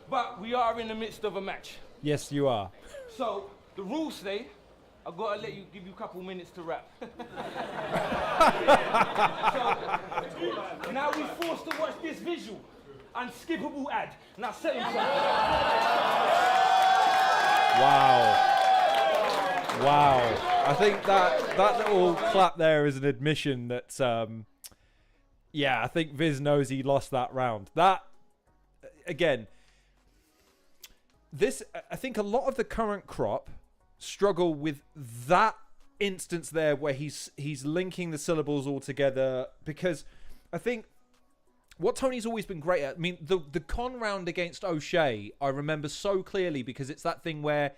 but we are in the midst of a match. Yes, you are. So the rules say I've got to give you a couple minutes to rap. So now we're forced to watch this visual, unskippable ad. Now say something. Wow. I think that little clap there is an admission that, yeah, I think Viz knows he lost that round. That, again, I think a lot of the current crop struggle with that instance there where he's linking the syllables all together, because I think what Tony's always been great at, I mean, the con round against O'Shea, I remember so clearly, because it's that thing where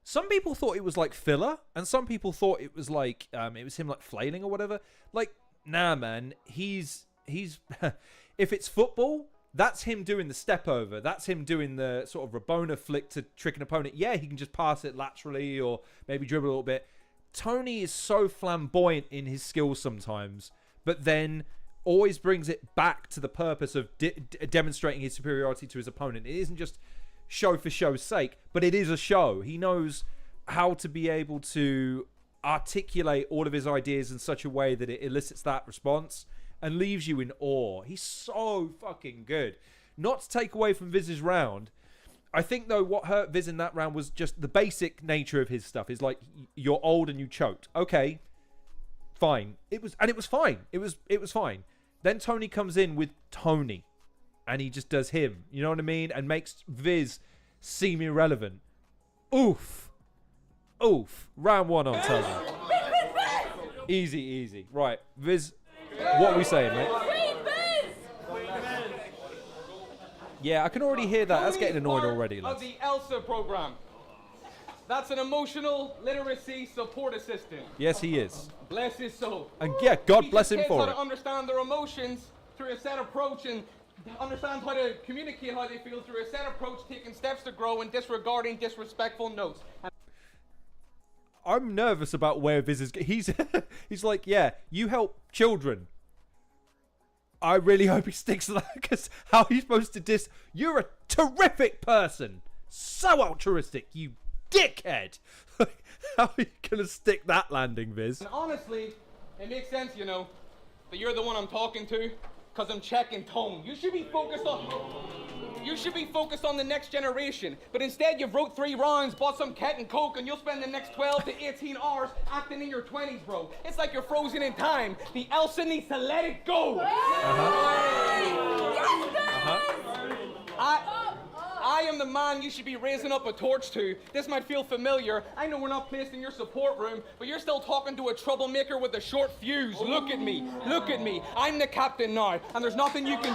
some people thought it was like filler, and some people thought it was like, it was him like flailing or whatever. Like, nah, man, he's if it's football, that's him doing the step over. That's him doing the sort of Rabona flick to trick an opponent. Yeah, he can just pass it laterally or maybe dribble a little bit. Tony is so flamboyant in his skills sometimes, but then always brings it back to the purpose of demonstrating his superiority to his opponent. It isn't just show for show's sake, but it is a show. He knows how to be able to articulate all of his ideas in such a way that it elicits that response and leaves you in awe. He's so fucking good. Not to take away from Viz's round, I think though what hurt Viz in that round was just the basic nature of his stuff. Is like, you're old and you choked. Okay, fine. It was fine. It was fine. Then Tony comes in with Tony, and he just does him. You know what I mean? And makes Viz seem irrelevant. Oof. Round one on Tony. Easy. Right, Viz. What are we saying, mate? Yeah, I can already hear that. That's getting annoying already, lads. Of the ELSA program. That's an emotional literacy support assistant. Yes, he is. Bless his soul. And yeah, God bless him for how it. to understand their emotions through a set approach, and understand how to communicate how they feel through a set approach, taking steps to grow and disregarding disrespectful notes. I'm nervous about where Viz is. He's like, yeah, you help children. I really hope he sticks to that, because how are you supposed to You're a terrific person. So altruistic, you dickhead. How are you going to stick that landing, Viz? And honestly, it makes sense, you know, that you're the one I'm talking to, because I'm checking tone. You should be focused on the next generation, but instead you've wrote 3 rhymes, bought some Ket and Coke, and you'll spend the next 12 to 18 hours acting in your 20s, bro. It's like you're frozen in time. The Elsa needs to let it go. I am the man you should be raising up a torch to. This might feel familiar. I know we're not placed in your support room, but you're still talking to a troublemaker with a short fuse. Look at me. I'm the captain now, and there's nothing you can...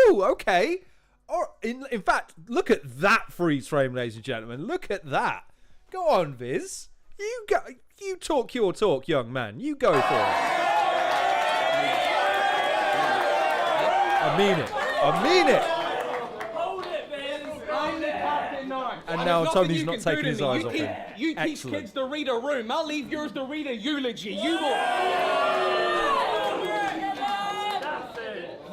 Okay. Or in fact, look at that freeze frame, ladies and gentlemen. Look at that. Go on, Viz. You talk your talk, young man. You go for it. I mean it. Hold it, Viz. I'm the captain now. And now Tony's not taking his eyes off him. You teach kids to read a room. I'll leave yours to read a eulogy.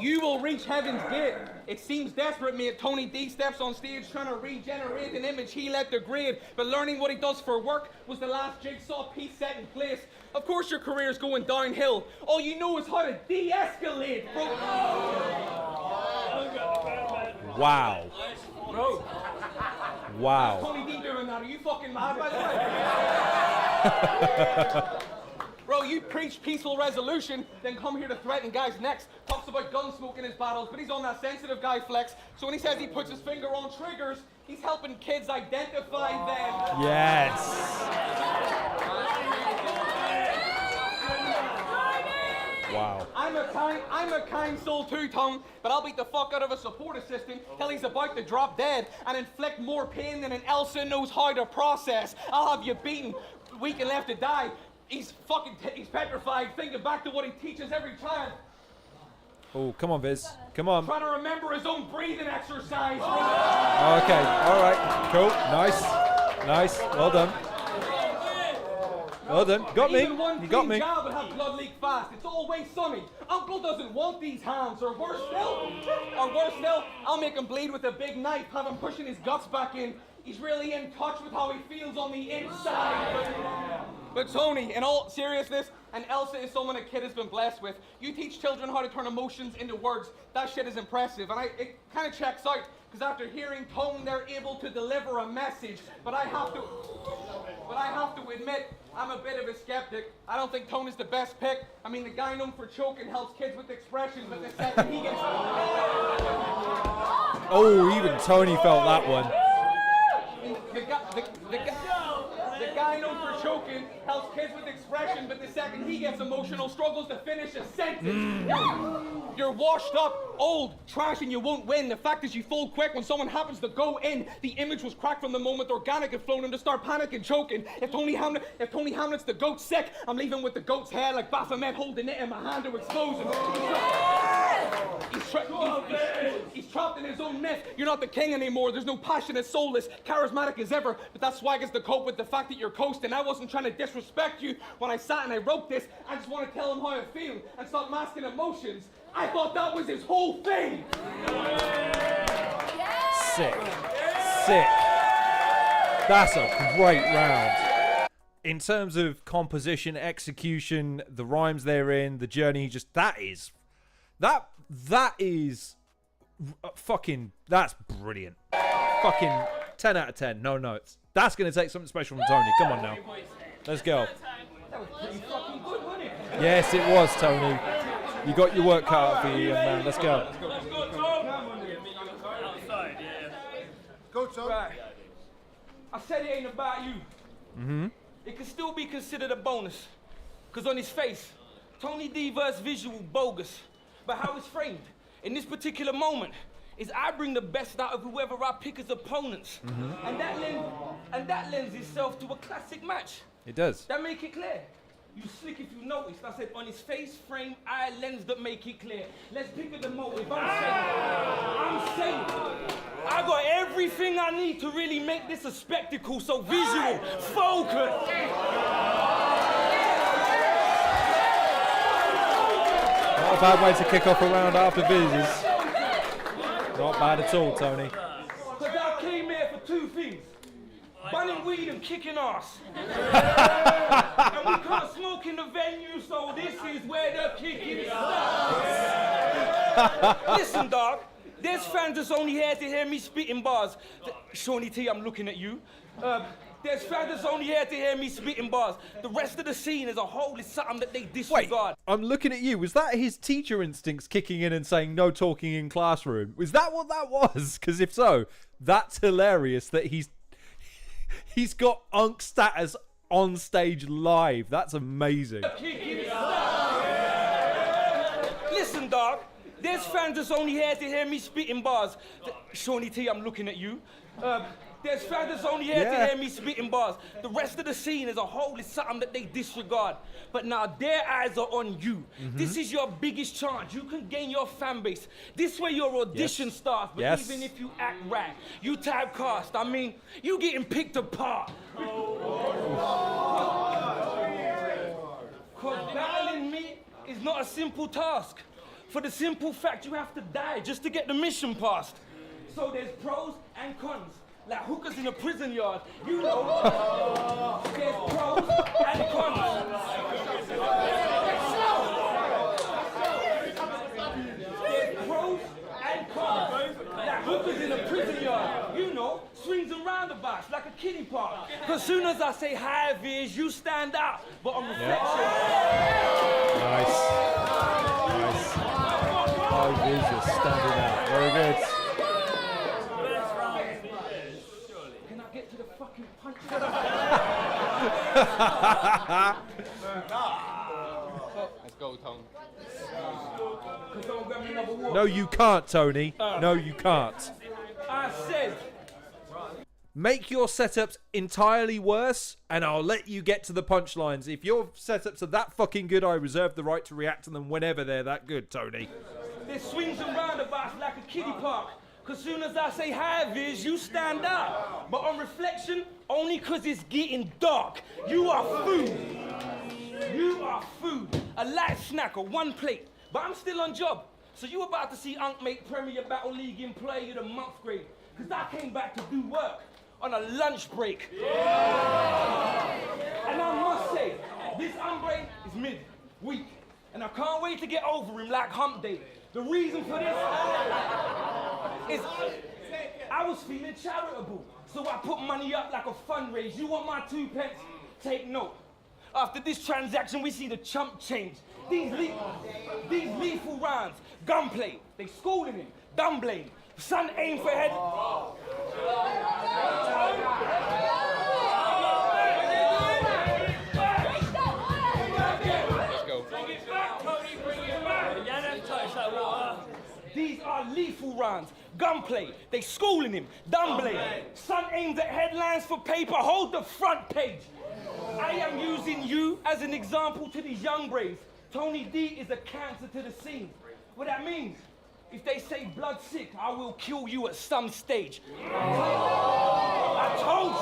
You will reach heaven's gate. It seems desperate, mate. Tony D steps on stage trying to regenerate an image he let degrade, but learning what he does for work was the last jigsaw piece set in place. Of course your career's going downhill. All you know is how to de-escalate, bro. Wow. Bro. Wow. Tony D doing that. Are you fucking mad, by the way? Bro, you preach peaceful resolution, then come here to threaten guys' necks. Talks about gun smoke in his battles, but he's on that sensitive guy flex. So when he says he puts his finger on triggers, he's helping kids identify them. Yes. Wow. I'm a kind soul too, Tom, but I'll beat the fuck out of a support assistant till he's about to drop dead and inflict more pain than an Elsa knows how to process. I'll have you beaten, weak and left to die. He's petrified, thinking back to what he teaches every child. Oh, come on, Viz. Come on. Trying to remember his own breathing exercise. Okay, all right. Cool. Nice. Well done. Well done. Got me. Even one You got clean me. job would have blood leak fast. It's always sunny. Uncle doesn't want these hands, or worse still, I'll make him bleed with a big knife, have him pushing his guts back in. He's really in touch with how he feels on the inside. But Tony, in all seriousness, and Elsa is someone a kid has been blessed with. You teach children how to turn emotions into words. That shit is impressive, and it kind of checks out. Because after hearing Tone, they're able to deliver a message. But I have to admit, I'm a bit of a skeptic. I don't think Tone is the best pick. I mean, the guy known for choking helps kids with expression, but the second he gets... Oh, even Tony felt that one. The guy known for choking helps kids with expression, but the second he gets emotional, struggles to finish a sentence. You're washed up, old, trash, and you won't win. The fact is you fold quick when someone happens to go in. The image was cracked from the moment Organic had flown him to start panicking, choking. If Tony Hamlet's the goat sick, I'm leaving with the goat's head like Baphomet holding it in my hand to expose him. He's trapped in his own myth. You're not the king anymore. There's no passionate, soulless, charismatic as ever. But that swag is to cope with the fact that you're coasting. I wasn't trying to disrespect you when I sat and I wrote this. I just want to tell him how I feel and stop masking emotions. I thought that was his whole thing. Sick. Sick. That's a great round. In terms of composition, execution, the rhymes they're in, the journey, just that is fucking, that's brilliant. Fucking 10 out of 10, no notes. That's going to take something special from Tony. Come on now. Let's go. That was pretty fucking good, wasn't it? Yes, it was, Tony. You got your work cut out for you, young man. Let's go. Let's go, Tom. Outside, yeah. Go, Tom. Right. I said it ain't about you. Mm-hmm. It can still be considered a bonus. Because on his face, Tony D versus Vizual bogus. But how it's framed in this particular moment is I bring the best out of whoever I pick as opponents. Mm-hmm. And that lends itself to a classic match. It does. That make it clear. You slick if you noticed. I said on his face, frame, eye, lens that make it clear. Let's pick at the motive. I'm saying, I got everything I need to really make this a spectacle. So Vizual, focus. Not a bad way to kick off a round after Viz's. Not bad at all, Tony. Because I came here for two things. Bunning weed and kicking ass. And we can't smoke in the venue, so this is where the kicking starts. Listen, dog. There's fans that's only here to hear me spitting bars. Shotty T, I'm looking at you. There's fans that's only here to hear me spitting bars. The rest of the scene as a whole is something that they disregard. Wait, I'm looking at you. Was that his teacher instincts kicking in and saying no talking in classroom? Was that what that was? Because if so, that's hilarious that he's got unk status on stage live. That's amazing. Listen, dog. There's fans that's only here to hear me spitting bars. Shotty T, I'm looking at you. There's fans that's only here to hear me spitting bars. The rest of the scene as a whole is something that they disregard. But now their eyes are on you. Mm-hmm. This is your biggest chance. You can gain your fan base. This way your audition starts. But even if you act right, you typecast. I mean, you getting picked apart. Because battling me is not a simple task. For the simple fact you have to die just to get the mission passed. So there's pros and cons. Like hookers in a prison yard, you know. There's pros and cons. There's pros and cons. Like hookers in a prison yard, you know. Swings and roundabouts like a kiddie park. Cause soon as I say hi, Viz, you stand out. But on reflection. Nice. Oh, Viz is standing out. Very good. Let's go, Tony. No, you can't, Tony. No, you can't. I said. Make your setups entirely worse, and I'll let you get to the punchlines. If your setups are that fucking good, I reserve the right to react to them whenever they're that good, Tony. There's swings and roundabouts like a kiddie park. Cause soon as I say hi, Viz, you stand up. But on reflection, only cause it's getting dark. You are food. You are food. A light snack or one plate. But I'm still on job. So you about to see Unc make premierbattleleague in play of the month grade. Cause I came back to do work on a lunch break. Yeah. And I must say, this hombre is mid-week. And I can't wait to get over him like hump day. The reason for this is I was feeling charitable. So I put money up like a fundraise. You want my 2 pence? Take note. After this transaction, we see the chump change. These lethal rounds, gunplay, they schooling him, dumb blame. Son aim for head. These are lethal rounds. Gunplay, they schooling him. Dumb blame. Son aims at headlines for paper. Hold the front page. I am using you as an example to these young braves. Tony D is a cancer to the scene. What that means, if they say blood sick, I will kill you at some stage. I told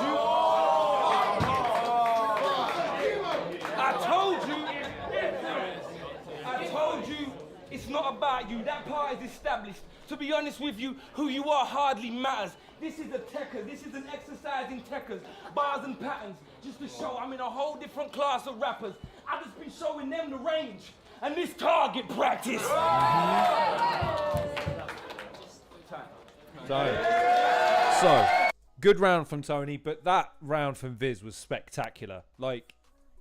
you, it's not about you. That part is established. To be honest with you, who you are hardly matters. This is a techer. This is an exercise in techers, bars and patterns, just to show I'm in a whole different class of rappers. I've just been showing them the range and this target practice. So, good round from Tony, but that round from Viz was spectacular. Like,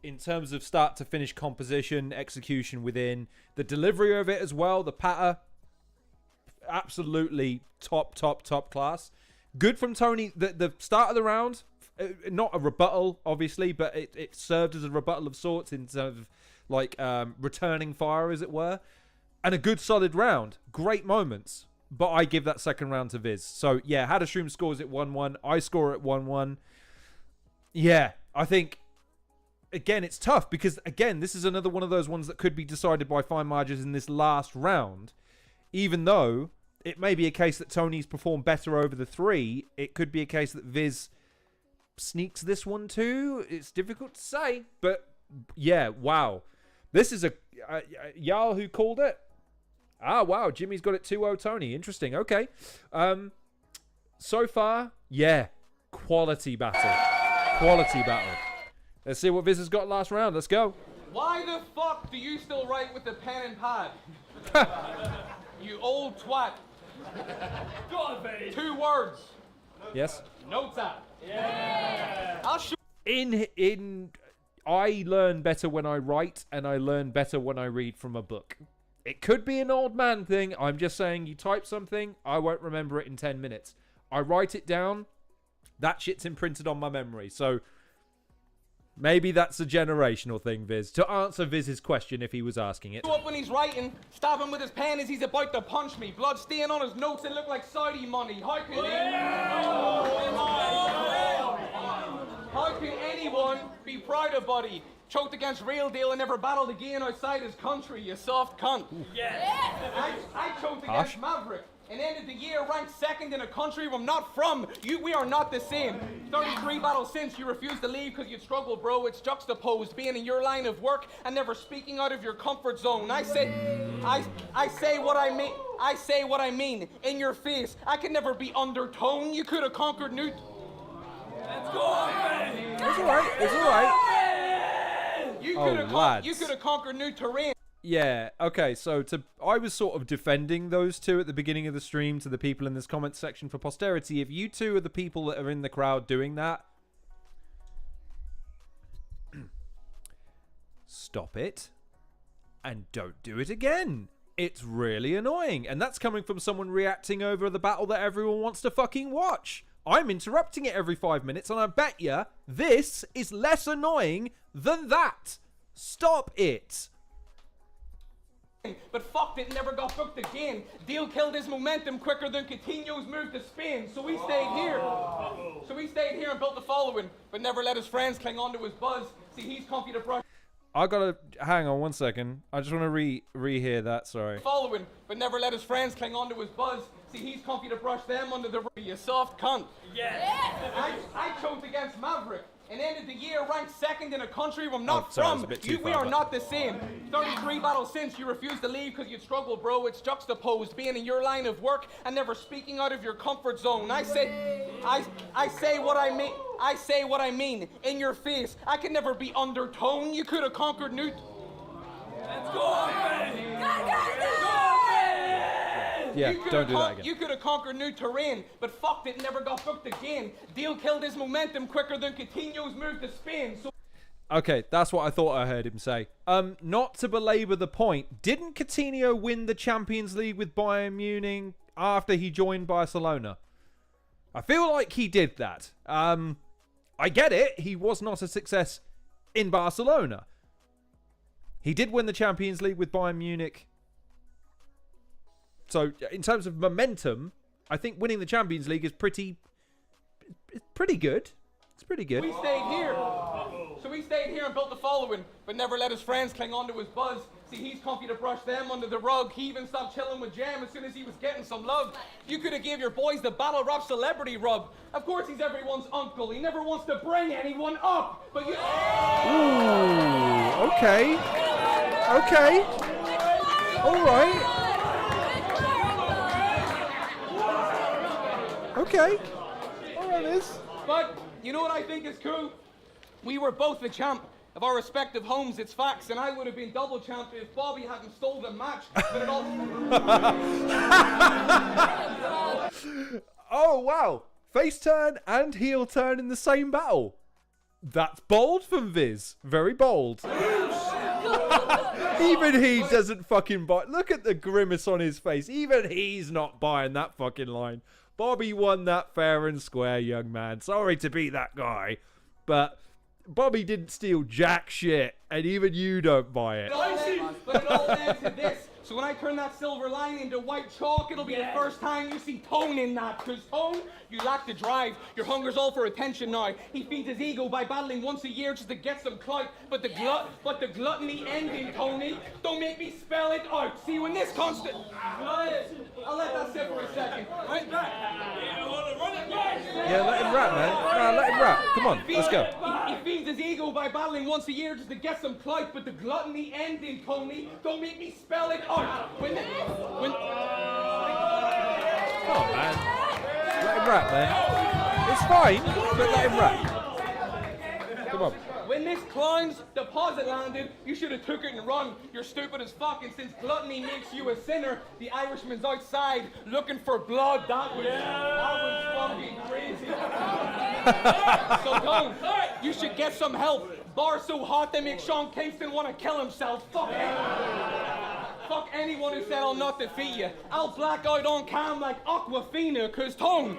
in terms of start to finish composition, execution within, the delivery of it as well, the patter, absolutely top class. Good from Tony. The start of the round, not a rebuttal, obviously, but it served as a rebuttal of sorts in terms of, like, returning fire, as it were. And a good, solid round. Great moments. But I give that second round to Viz. So, yeah, Hadashroom scores it 1-1. I score it 1-1. Yeah, I think, again, it's tough because, again, this is another one of those ones that could be decided by fine margins in this last round. Even though it may be a case that Tony's performed better over the three, it could be a case that Viz sneaks this one too. It's difficult to say. But, yeah, wow. This is a Jarl who called it. Ah, wow. Jimmy's got it 2-0 Tony. Interesting. Okay. So far, yeah. Quality battle. Quality battle. Let's see what Viz has got last round. Let's go. Why the fuck do you still write with the pen and pad? You old twat. Go on, baby. 2 words. Yes. Notes app. Yeah. I'll show. I learn better when I write, and I learn better when I read from a book. It could be an old man thing. I'm just saying, you type something, I won't remember it in 10 minutes. I write it down, that shit's imprinted on my memory. So maybe that's a generational thing, Viz. To answer Viz's question if he was asking it. Up when he's writing, stab him with his pen as he's about to punch me. Blood stain on his notes that look like Saudi money. How can anyone be proud of buddy? Choked against Real Deal and never battled again outside his country, you soft cunt. Yes. I choked against Maverick and ended the year ranked 2nd in a country I'm not from. We are not the same. 33 battles since you refused to leave because you'd struggled, bro. It's juxtaposed being in your line of work and never speaking out of your comfort zone. I say what I mean. I say what I mean in your face. I can never be undertone. You could have conquered Newt. Let's go, man. It's alright. It's alright. You could have conquered new terrain. Yeah, okay, so I was sort of defending those two at the beginning of the stream to the people in this comment section for posterity. If you two are the people that are in the crowd doing that, stop it and don't do it again. It's really annoying. And that's coming from someone reacting over the battle that everyone wants to fucking watch. I'm interrupting it every 5 minutes, and I bet you this is less annoying than that. Stop it. But fucked it, never got booked again. Deal killed his momentum quicker than Coutinho's move to Spain, so he stayed here. So he stayed here and built the following, but never let his friends cling on to his buzz. See, he's comfy to brush. I gotta hang on 1 second. I just want to rehear that. Sorry. Following, but never let his friends cling onto his buzz. See, he's comfy to brush them under the you soft cunt. I chose against Maverick and ended the year ranked second in a country where I'm not from. We are not the same. 33 battles since you refused to leave because you'd struggled, bro. It's juxtaposed being in your line of work and never speaking out of your comfort zone. I say what I mean. I say what I mean in your face. I can never be undertone. You could have conquered Newt. Let's go, Yeah, don't do that again. You could have conquered new terrain, but fucked it, never got booked again. Deal killed his momentum quicker than Coutinho's move to Spain. So okay, that's what I thought I heard him say. Not to belabor the point, didn't Coutinho win the Champions League with Bayern Munich after he joined Barcelona? I feel like he did that. I get it, he was not a success in Barcelona. He did win the Champions League with Bayern Munich. So, in terms of momentum, I think winning the Champions League is pretty good. It's pretty good. We stayed here. So we stayed here and built the following, but never let his friends cling onto his buzz. See, he's comfy to brush them under the rug. He even stopped chilling with Jam as soon as he was getting some love. You could have gave your boys the battle rap celebrity rub. Of course he's everyone's uncle. He never wants to bring anyone up. But you... Ooh, okay. Okay. All right. Okay. All right, Liz. But you know what I think is cool? We were both the champ of our respective homes. It's facts, and I would have been double champ if Bobby hadn't stole the match. But it all... Oh, wow. Face turn and heel turn in the same battle. That's bold from Viz. Very bold. Even he doesn't fucking buy. Look at the grimace on his face. Even he's not buying that fucking line. Bobby won that fair and square, young man. Sorry to be that guy, but Bobby didn't steal jack shit, and even you don't buy it. But it all ends to this. So when I turn that silver line into white chalk, it'll be the first time you see Tone in that. Because Tone, you lack the drive. Your hunger's all for attention now. He feeds his ego by battling once a year just to get some clout. But the gluttony ending, Tony. Don't make me spell it out. See, when this constant... I'll let that sit for a second. Right? Yeah, let him rap, man. No, let him rap. Come on, let's go. He feeds his ego by battling once a year just to get some clout. But the gluttony ending, Tony. Don't make me spell it out. When... Come on, man. Let him rap, man. It's fine, but let him rap. Come on. When this clown's deposit landed, you should have took it and run. You're stupid as fuck, and since gluttony makes you a sinner, the Irishman's outside looking for blood. That was fucking crazy. So don't. You should get some help. Bar's so hot they make Sean Kingston want to kill himself. Fuck anyone who said I'll not defeat you. I'll black out on cam like Aquafina, cause Tone.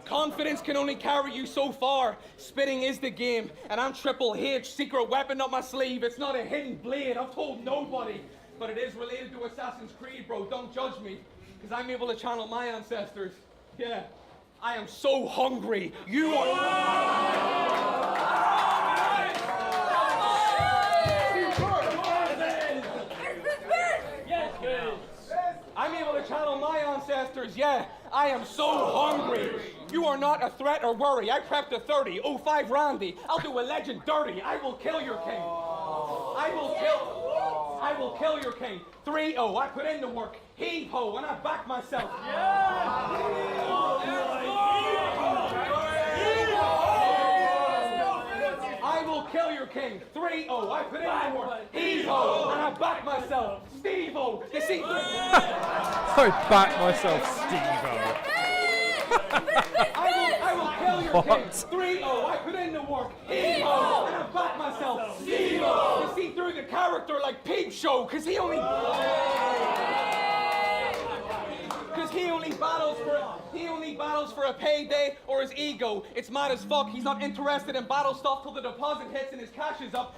Confidence can only carry you so far. Spitting is the game, and I'm Triple H, secret weapon up my sleeve. It's not a hidden blade, I've told nobody. But it is related to Assassin's Creed, bro, don't judge me. Because I'm able to channel my ancestors. Yeah, I am so hungry. You are... I'm able to channel my ancestors, yeah. I am so hungry. You are not a threat or worry. I prepped a 30, 05 Randy. I'll do a legend dirty. I will kill your king. I will kill your king. 3-0, I put in the work. Heave-ho, and I back myself. I will kill your king. 3-0, I put in the work. Heave-ho, and I back myself. Steve-o, you see... I back myself, Steve-o. I will kill your king. 3-0, I put in the work. Heave-ho, and I back myself. Steve-o, you see through the character like Peep Show, cause he only battles for a payday or his ego. It's mad as fuck. He's not interested in battle stuff till the deposit hits and his cash is up.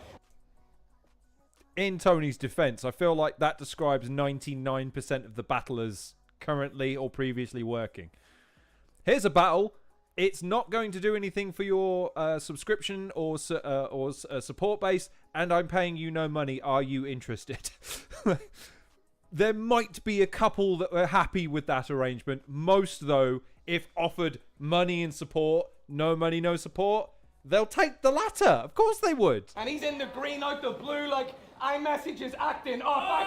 In Tony's defense, I feel like that describes 99% of the battlers currently or previously working. Here's a battle It's not going to do anything for your subscription or support base, and I'm paying you no money. Are you interested? There might be a couple that are happy with that arrangement. Most, though, if offered money and support, no money, no support, they'll take the latter. Of course they would. And he's in the green out the blue like iMessage is acting up.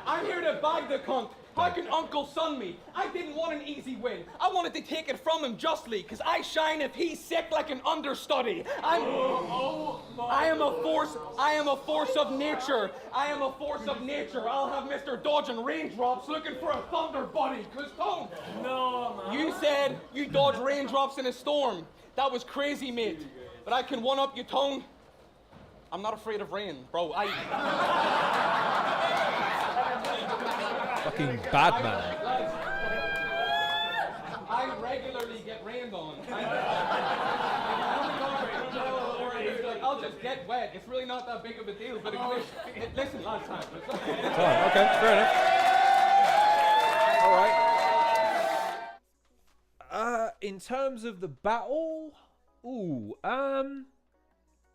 I'm here to bag the cunt. How can Uncle Son me? I didn't want an easy win. I wanted to take it from him justly, because I shine if he's sick like an understudy. I am a force of nature. I am a force of nature. I'll have Mr. dodging raindrops looking for a thunder buddy, because Tone. No, man. You said you dodge raindrops in a storm. That was crazy, mate. But I can one-up you, Tone. I'm not afraid of rain, bro. Fucking bad man. I regularly get rained on. I'll just get wet. It's really not that big of a deal, but listen, last time. Okay, fair enough. All right. In terms of the battle,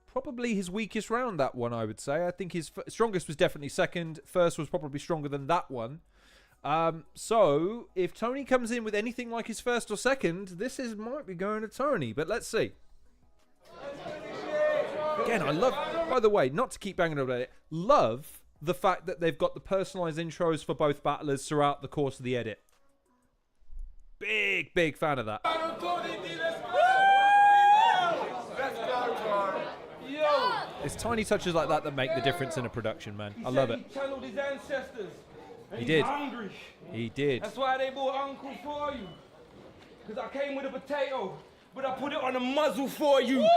probably his weakest round, that one, I would say. I think his strongest was definitely second. First was probably stronger than that one. So, if Tony comes in with anything like his first or second, might be going to Tony. But let's see. Again, I love, by the way, not to keep banging about it, love the fact that they've got the personalised intros for both battlers throughout the course of the edit. Big fan of that. It's tiny touches like that that make the difference in a production, man. I love it. He channeled his ancestors. He did. Hungry. He did. That's why they bought Uncle for you. Because I came with a potato, but I put it on a muzzle for you.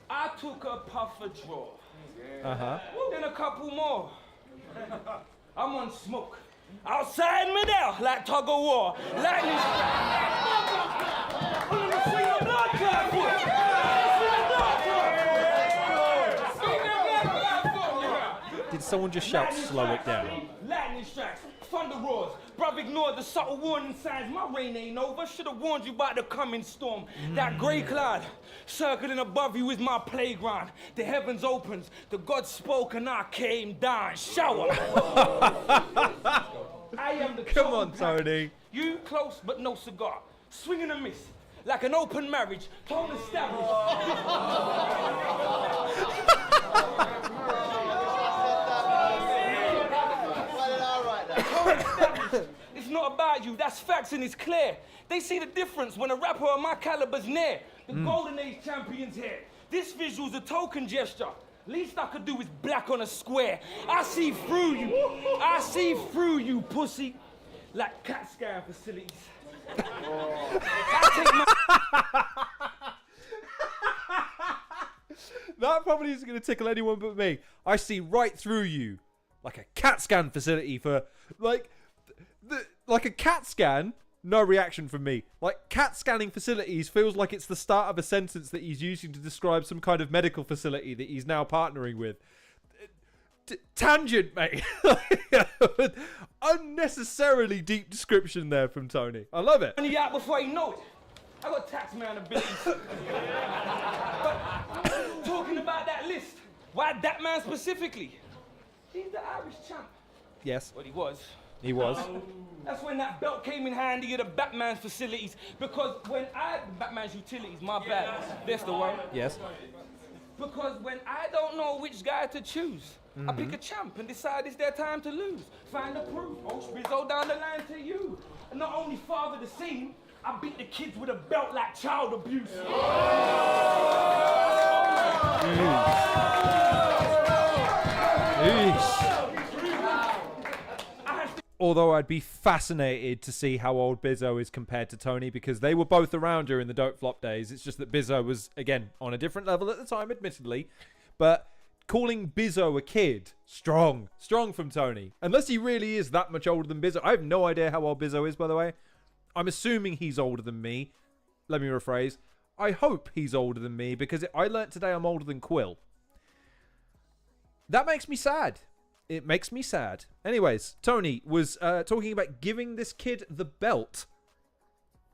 I took a puff of draw. Then a couple more. I'm on smoke. Outside me there, like tug of war. Lightning Did someone just shout, slow it down? Lightning strikes, thunder roars. Bruv, ignore the subtle warning signs. My reign ain't over. Should've warned you about the coming storm. That grey cloud circling above you is my playground. The heavens opens, the gods spoke, and I came down. Shower. I am the Come on, Tony. You close, but no cigar. Swing and a miss, like an open marriage. Tone established. It's not about you, that's facts and it's clear. They see the difference when a rapper of my caliber's near. The Golden Age champion's here. This visual's a token gesture. Least I could do is black on a square. I see through you. I see through you, pussy. Like CAT scan facilities. That probably isn't going to tickle anyone but me. I see right through you. Like a CAT scan facility for... Like a CAT scan, no reaction from me. Like, CAT scanning facilities feels like it's the start of a sentence that he's using to describe some kind of medical facility that he's now partnering with. Tangent, mate. Unnecessarily deep description there from Tony. I love it. And he out before you know it. I got tax man abilities. But talking about that list, why that man specifically? He's the Irish champ. Yes. Well, he was. He was. That's when that belt came in handy at the Batman's facilities. Because when Batman's utilities, my bad. That's the word. Yes. Because when I don't know which guy to choose, I pick a champ and decide it's their time to lose. Find the proof. Rizzo down the line to you. And not only father the scene, I beat the kids with a belt like child abuse. Although I'd be fascinated to see how old Bizzo is compared to Tony, because they were both around during the Don't Flop days. It's just that Bizzo was, again, on a different level at the time, admittedly. But calling Bizzo a kid, strong from Tony. Unless he really is that much older than Bizzo. I have no idea how old Bizzo is, by the way. I'm assuming he's older than me. Let me rephrase. I hope he's older than me, because I learnt today I'm older than Quill. That makes me sad. It makes me sad. Anyways, Tony was talking about giving this kid the belt.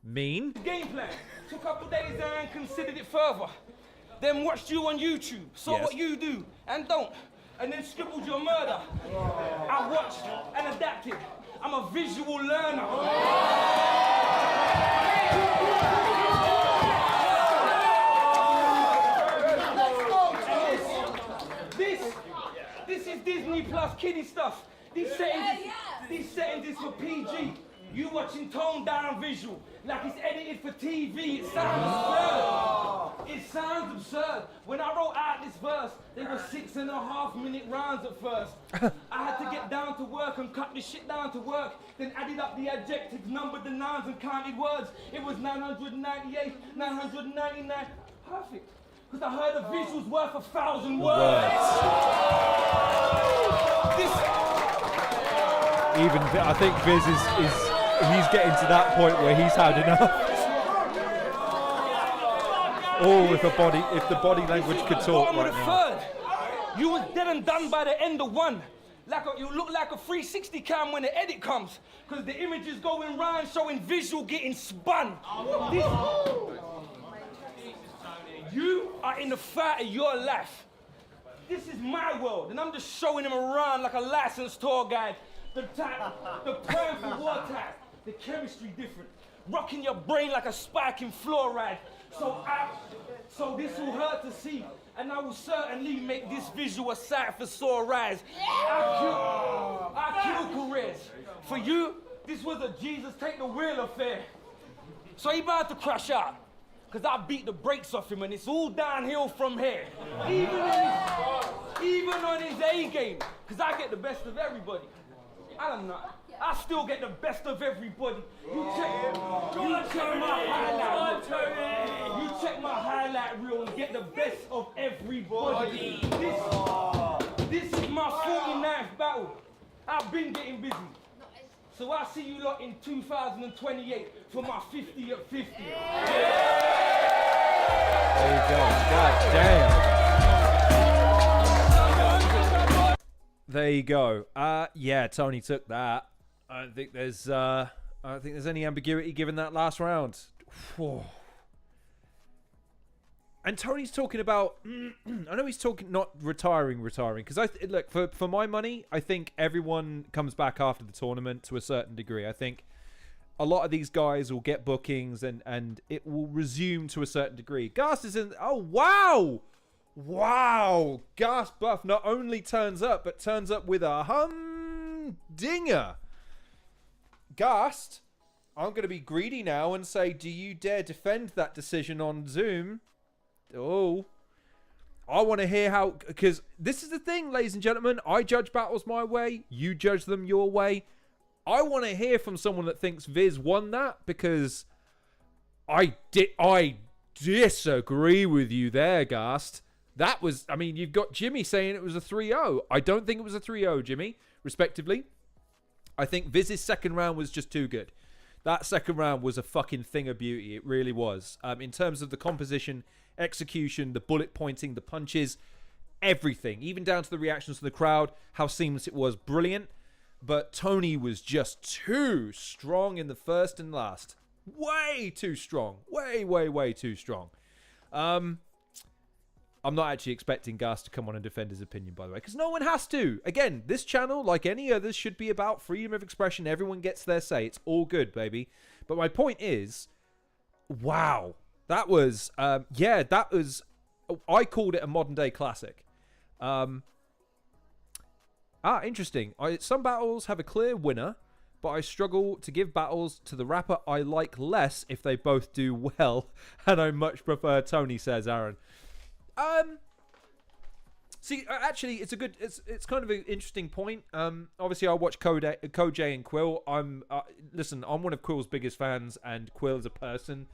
Mean? Game plan. Took a couple days there and considered it further. Then watched you on YouTube, saw what you do and don't, and then scribbled your murder. I watched and adapted. I'm a visual learner. This is Disney Plus kiddie stuff. These settings is for PG. You watching toned down visual, like it's edited for TV. It sounds absurd. It sounds absurd. When I wrote out this verse, they were 6.5-minute rounds at first. I had to get down to work and cut this shit down to work, then added up the adjectives, numbered the nouns and counted words. It was 998, 999. Perfect. Because I heard a visual's worth 1,000 words. Even I think Viz he's getting to that point where he's had enough. Oh, if the body language could talk right now. You was dead and done by the end of one. You look like a 360 cam when the edit comes, because the images going round showing visual getting spun. You are in the fight of your life. This is my world, and I'm just showing him around like a licensed tour guide. The type, the plan for war type, the chemistry different. Rocking your brain like a spiking fluoride. So this will hurt to see, and I will certainly make this visual a sight for sore eyes. I kill careers. For you, this was a Jesus take the wheel affair. So he about to crash out, because I beat the brakes off him, and it's all downhill from here. Even on his A game, because I get the best of everybody. I still get the best of everybody. You check my highlight reel and get the best of everybody. This is my 49th battle. I've been getting busy. So I'll see you lot in 2028 for my 50 at 50. There you go. God damn. There you go. Yeah, Tony took that. I don't think there's any ambiguity given that last round. And Tony's talking about I know he's talking not retiring, because look, for my money, I think everyone comes back after the tournament to a certain degree. I think a lot of these guys will get bookings and it will resume to a certain degree. Ghast is in. Oh wow, Ghast Buff not only turns up, but turns up with a humdinger. Ghast, I'm going to be greedy now and say, do you dare defend that decision on Zoom? Oh, I want to hear how, because this is the thing, ladies and gentlemen. I judge battles my way. You judge them your way. I want to hear from someone that thinks Viz won that, because I disagree with you there, Ghast. That was, I mean, you've got Jimmy saying it was a 3-0. I don't think it was a 3-0, Jimmy, respectively. I think Viz's second round was just too good. That second round was a fucking thing of beauty. It really was. In terms of the composition, execution, the bullet pointing, the punches, everything, even down to the reactions to the crowd, how seamless it was, brilliant. But Tony was just too strong in the first and last. Way too strong. Way too strong. I'm not actually expecting Ghast to come on and defend his opinion, by the way, because no one has to. Again, this channel, like any others, should be about freedom of expression. Everyone gets their say. It's all good, baby. But my point is, wow. That was, I called it a modern-day classic. Interesting. Some battles have a clear winner, but I struggle to give battles to the rapper I like less if they both do well, and I much prefer Tony, says Aaron. See, actually, it's kind of an interesting point. Obviously, I watch Koj and Quill. Listen, I'm one of Quill's biggest fans, and Quill as a person,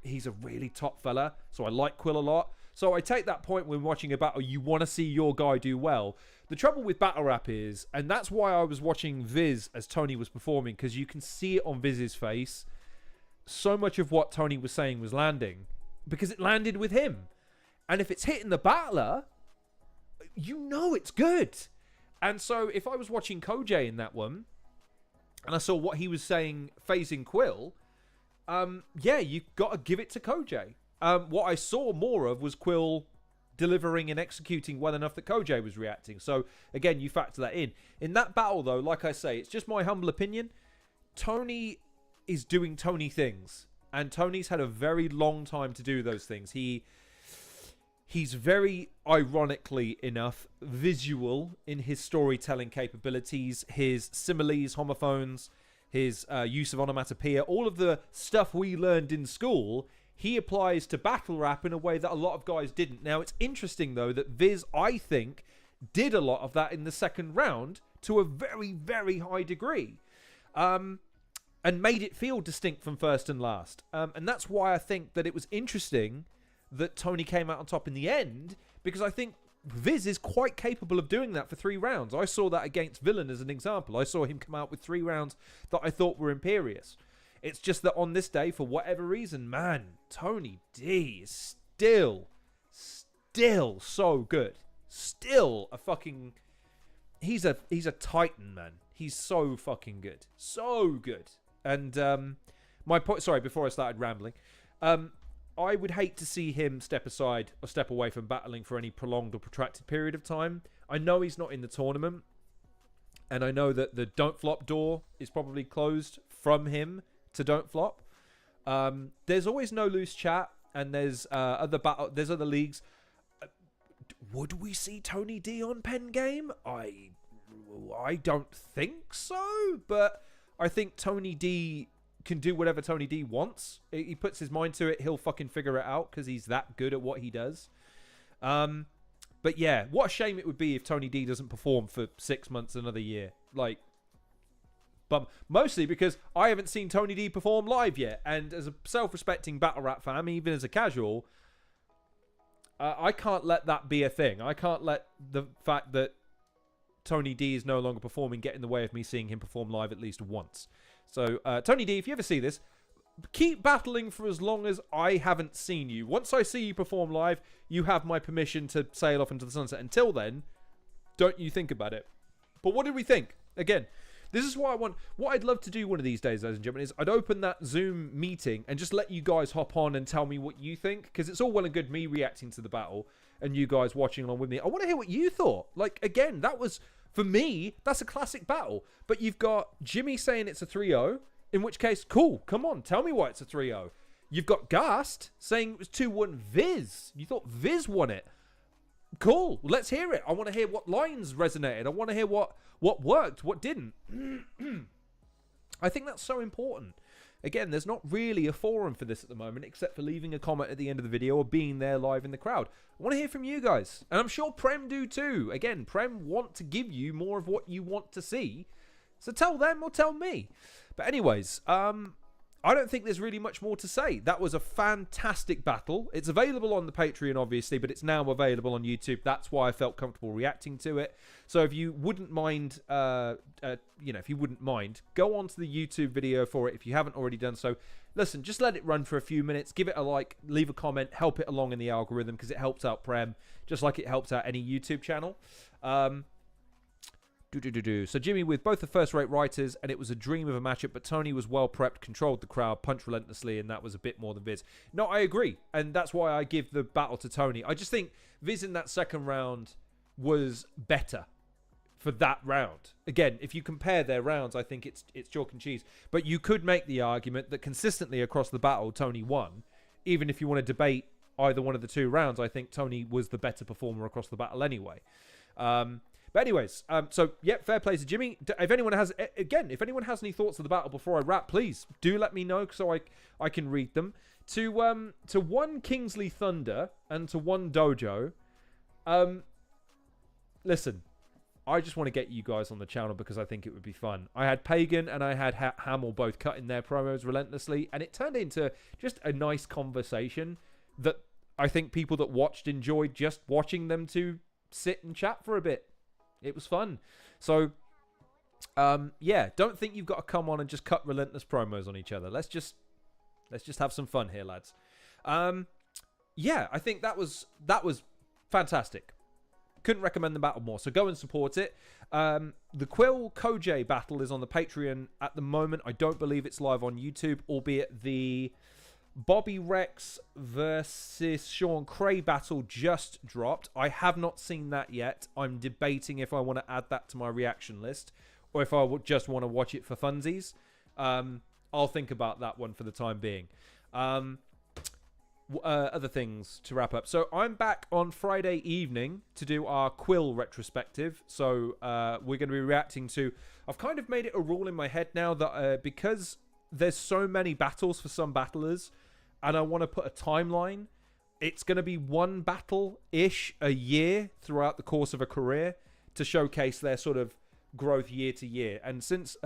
he's a really top fella, so I like Quill a lot. So I take that point when watching a battle, you want to see your guy do well. The trouble with battle rap is, and that's why I was watching Viz as Tony was performing, because you can see it on Viz's face. So much of what Tony was saying was landing. because it landed with him. And if it's hitting the battler, you know it's good. And so if I was watching Koj in that one, and I saw what he was saying phasing Quill, yeah, you got to give it to Koj. What I saw more of was Quill delivering and executing well enough that Koj was reacting. So, again, you factor that in. In that battle, though, like I say, it's just my humble opinion. Tony is doing Tony things. And Tony's had a very long time to do those things. He's very, ironically enough, visual in his storytelling capabilities, his similes, homophones, his use of onomatopoeia, all of the stuff we learned in school, he applies to battle rap in a way that a lot of guys didn't. Now, it's interesting, though, that Viz, I think, did a lot of that in the second round to a very, very high degree. And made it feel distinct from first and last. And that's why I think that it was interesting that Tony came out on top in the end, because I think Viz is quite capable of doing that for 3 rounds. I saw that against Villain as an example. I saw him come out with 3 rounds that I thought were imperious. It's just that on this day, for whatever reason, man, Tony D is still so good. Still a fucking... He's a titan, man. He's so fucking good. So good. And my point... Sorry, before I started rambling. I would hate to see him step aside or step away from battling for any prolonged or protracted period of time. I know he's not in the tournament. And I know that the Don't Flop door is probably closed from him to Don't Flop. There's always no loose chat. And there's other leagues. Would we see Tony D on Pen Game? I don't think so. But I think Tony D can do whatever Tony D wants. He puts his mind to it, he'll fucking figure it out because he's that good at what he does. But yeah, what a shame it would be if Tony D doesn't perform for 6 months, another year. Like, but mostly because I haven't seen Tony D perform live yet. And as a self-respecting battle rap fan, even as a casual, I can't let that be a thing. I can't let the fact that Tony D is no longer performing get in the way of me seeing him perform live at least once. So, Tony D, if you ever see this, keep battling for as long as I haven't seen you. Once I see you perform live, you have my permission to sail off into the sunset. Until then, don't you think about it. But what did we think? Again, this is what I want. What I'd love to do one of these days, ladies and gentlemen, is I'd open that Zoom meeting and just let you guys hop on and tell me what you think. Because it's all well and good me reacting to the battle and you guys watching along with me. I want to hear what you thought. Like, again, that was... For me, that's a classic battle. But you've got Jimmy saying it's a 3-0, in which case, cool, come on, tell me why it's a 3-0. You've got Ghast saying it was 2-1 Viz. You thought Viz won it. Cool, let's hear it. I want to hear what lines resonated. I want to hear what worked, what didn't. I think that's so important. Again, there's not really a forum for this at the moment, except for leaving a comment at the end of the video or being there live in the crowd. I want to hear from you guys. And I'm sure Prem do too. Again, Prem want to give you more of what you want to see. So tell them or tell me. But anyways, I don't think there's really much more to say. That was a fantastic battle. It's available on the Patreon, obviously, but it's now available on YouTube. That's why I felt comfortable reacting to it. So if you wouldn't mind, if you wouldn't mind, go on to the YouTube video for it if you haven't already done so. Listen, just let it run for a few minutes. Give it a like, leave a comment, help it along in the algorithm because it helps out Prem, just like it helps out any YouTube channel. So Jimmy with both the first-rate writers, and it was a dream of a matchup, but Tony was well-prepped, controlled the crowd, punched relentlessly, and that was a bit more than Viz. No, I agree, and that's why I give the battle to Tony. I just think Viz in that second round was better for that round. Again, if you compare their rounds, I think it's chalk and cheese. But you could make the argument that consistently across the battle, Tony won. Even if you want to debate either one of the 2 rounds, I think Tony was the better performer across the battle anyway. But anyways, so, yeah, fair play to Jimmy. If anyone has any thoughts of the battle before I wrap, please do let me know so I can read them. To one Kingsley Thunder and to one Dojo, listen, I just want to get you guys on the channel because I think it would be fun. I had Pagan and I had Hamill both cutting their promos relentlessly, and it turned into just a nice conversation that I think people that watched enjoyed just watching them two sit and chat for a bit. It was fun. So, yeah, don't think you've got to come on and just cut relentless promos on each other. Let's just have some fun here, lads. yeah, I think that was fantastic. Couldn't recommend the battle more. So go and support it. The Quill Koj battle is on the Patreon at the moment. I don't believe it's live on YouTube, albeit the Bobby Rex versus Sean Cray battle just dropped. I have not seen that yet. I'm debating if I want to add that to my reaction list or if I would just want to watch it for funsies. I'll think about that one for the time being. Other things to wrap up. So I'm back on Friday evening to do our Quill retrospective. So we're going to be reacting to... I've kind of made it a rule in my head now that because there's so many battles for some battlers and I want to put a timeline, it's going to be one battle-ish a year throughout the course of a career to showcase their sort of growth year to year. And since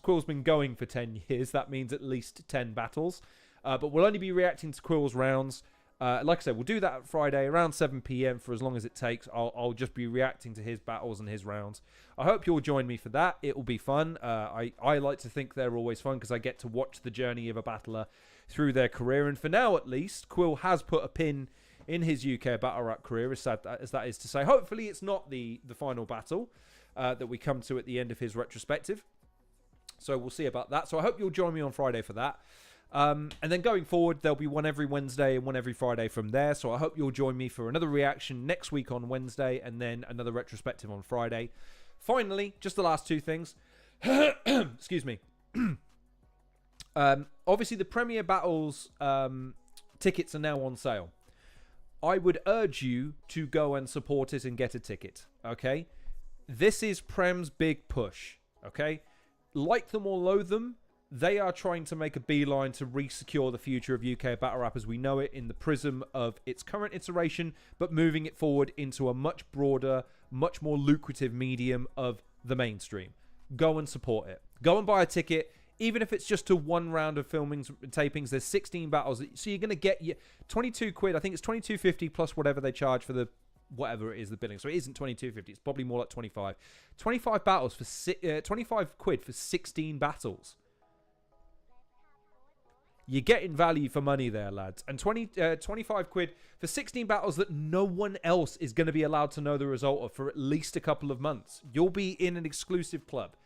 Quill's been going for 10 years, that means at least 10 battles. But we'll only be reacting to Quill's rounds. Like I said, we'll do that on Friday around 7 p.m. for as long as it takes. I'll just be reacting to his battles and his rounds. I hope you'll join me for that. It will be fun. I like to think they're always fun because I get to watch the journey of a battler through their career. And for now, at least, Quill has put a pin in his UK battle rap career, as sad as that is to say. Hopefully, it's not the final battle that we come to at the end of his retrospective. So we'll see about that. So I hope you'll join me on Friday for that. And then going forward, there'll be one every Wednesday and one every Friday from there. So I hope you'll join me for another reaction next week on Wednesday and then another retrospective on Friday. Finally, just the last two things. Excuse me. Obviously, the Premier Battles tickets are now on sale. I would urge you to go and support it and get a ticket. Okay? This is Prem's big push. Okay? Like them or loathe them, they are trying to make a beeline to re-secure the future of UK battle rap as we know it in the prism of its current iteration, but moving it forward into a much broader, much more lucrative medium of the mainstream. Go and support it. Go and buy a ticket, even if it's just to one round of filmings and tapings. There's 16 battles, so you're going to get 22 quid. I think it's 22.50 plus whatever they charge for the whatever it is, the billing. So it isn't 22.50. It's probably more like 25. 25 battles for 25 quid for 16 battles. You're getting value for money there, lads. And 25 quid for 16 battles that no one else is going to be allowed to know the result of for at least a couple of months. You'll be in an exclusive club.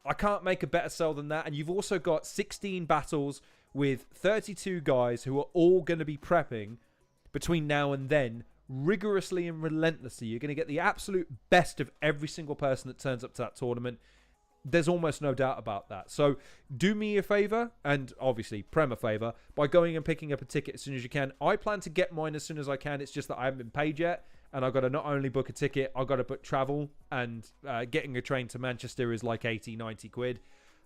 I can't make a better sell than that. And you've also got 16 battles with 32 guys who are all going to be prepping between now and then rigorously and relentlessly. You're going to get the absolute best of every single person that turns up to that tournament. There's almost no doubt about that. So do me a favor, and obviously Prem a favor, by going and picking up a ticket as soon as you can. I plan to get mine as soon as I can. It's just that I haven't been paid yet, and I've got to not only book a ticket, I've got to book travel, and getting a train to Manchester is like 80, 90 quid.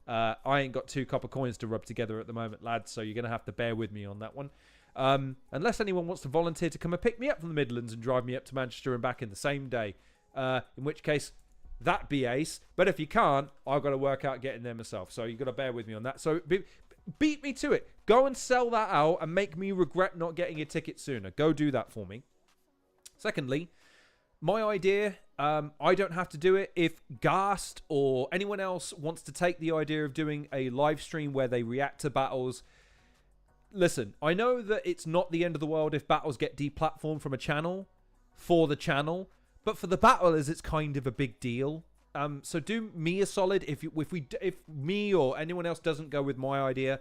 I ain't got 2 copper coins to rub together at the moment, lads, so you're going to have to bear with me on that one. Unless anyone wants to volunteer to come and pick me up from the Midlands and drive me up to Manchester and back in the same day, in which case... that'd be ace. But if you can't, I've got to work out getting there myself. So you've got to bear with me on that. So beat me to it. Go and sell that out and make me regret not getting a ticket sooner. Go do that for me. Secondly, my idea, I don't have to do it. If Ghast or anyone else wants to take the idea of doing a live stream where they react to battles, listen, I know that it's not the end of the world if battles get deplatformed from a channel for the channel. But for the battlers, it's kind of a big deal. So do me a solid. If me or anyone else doesn't go with my idea,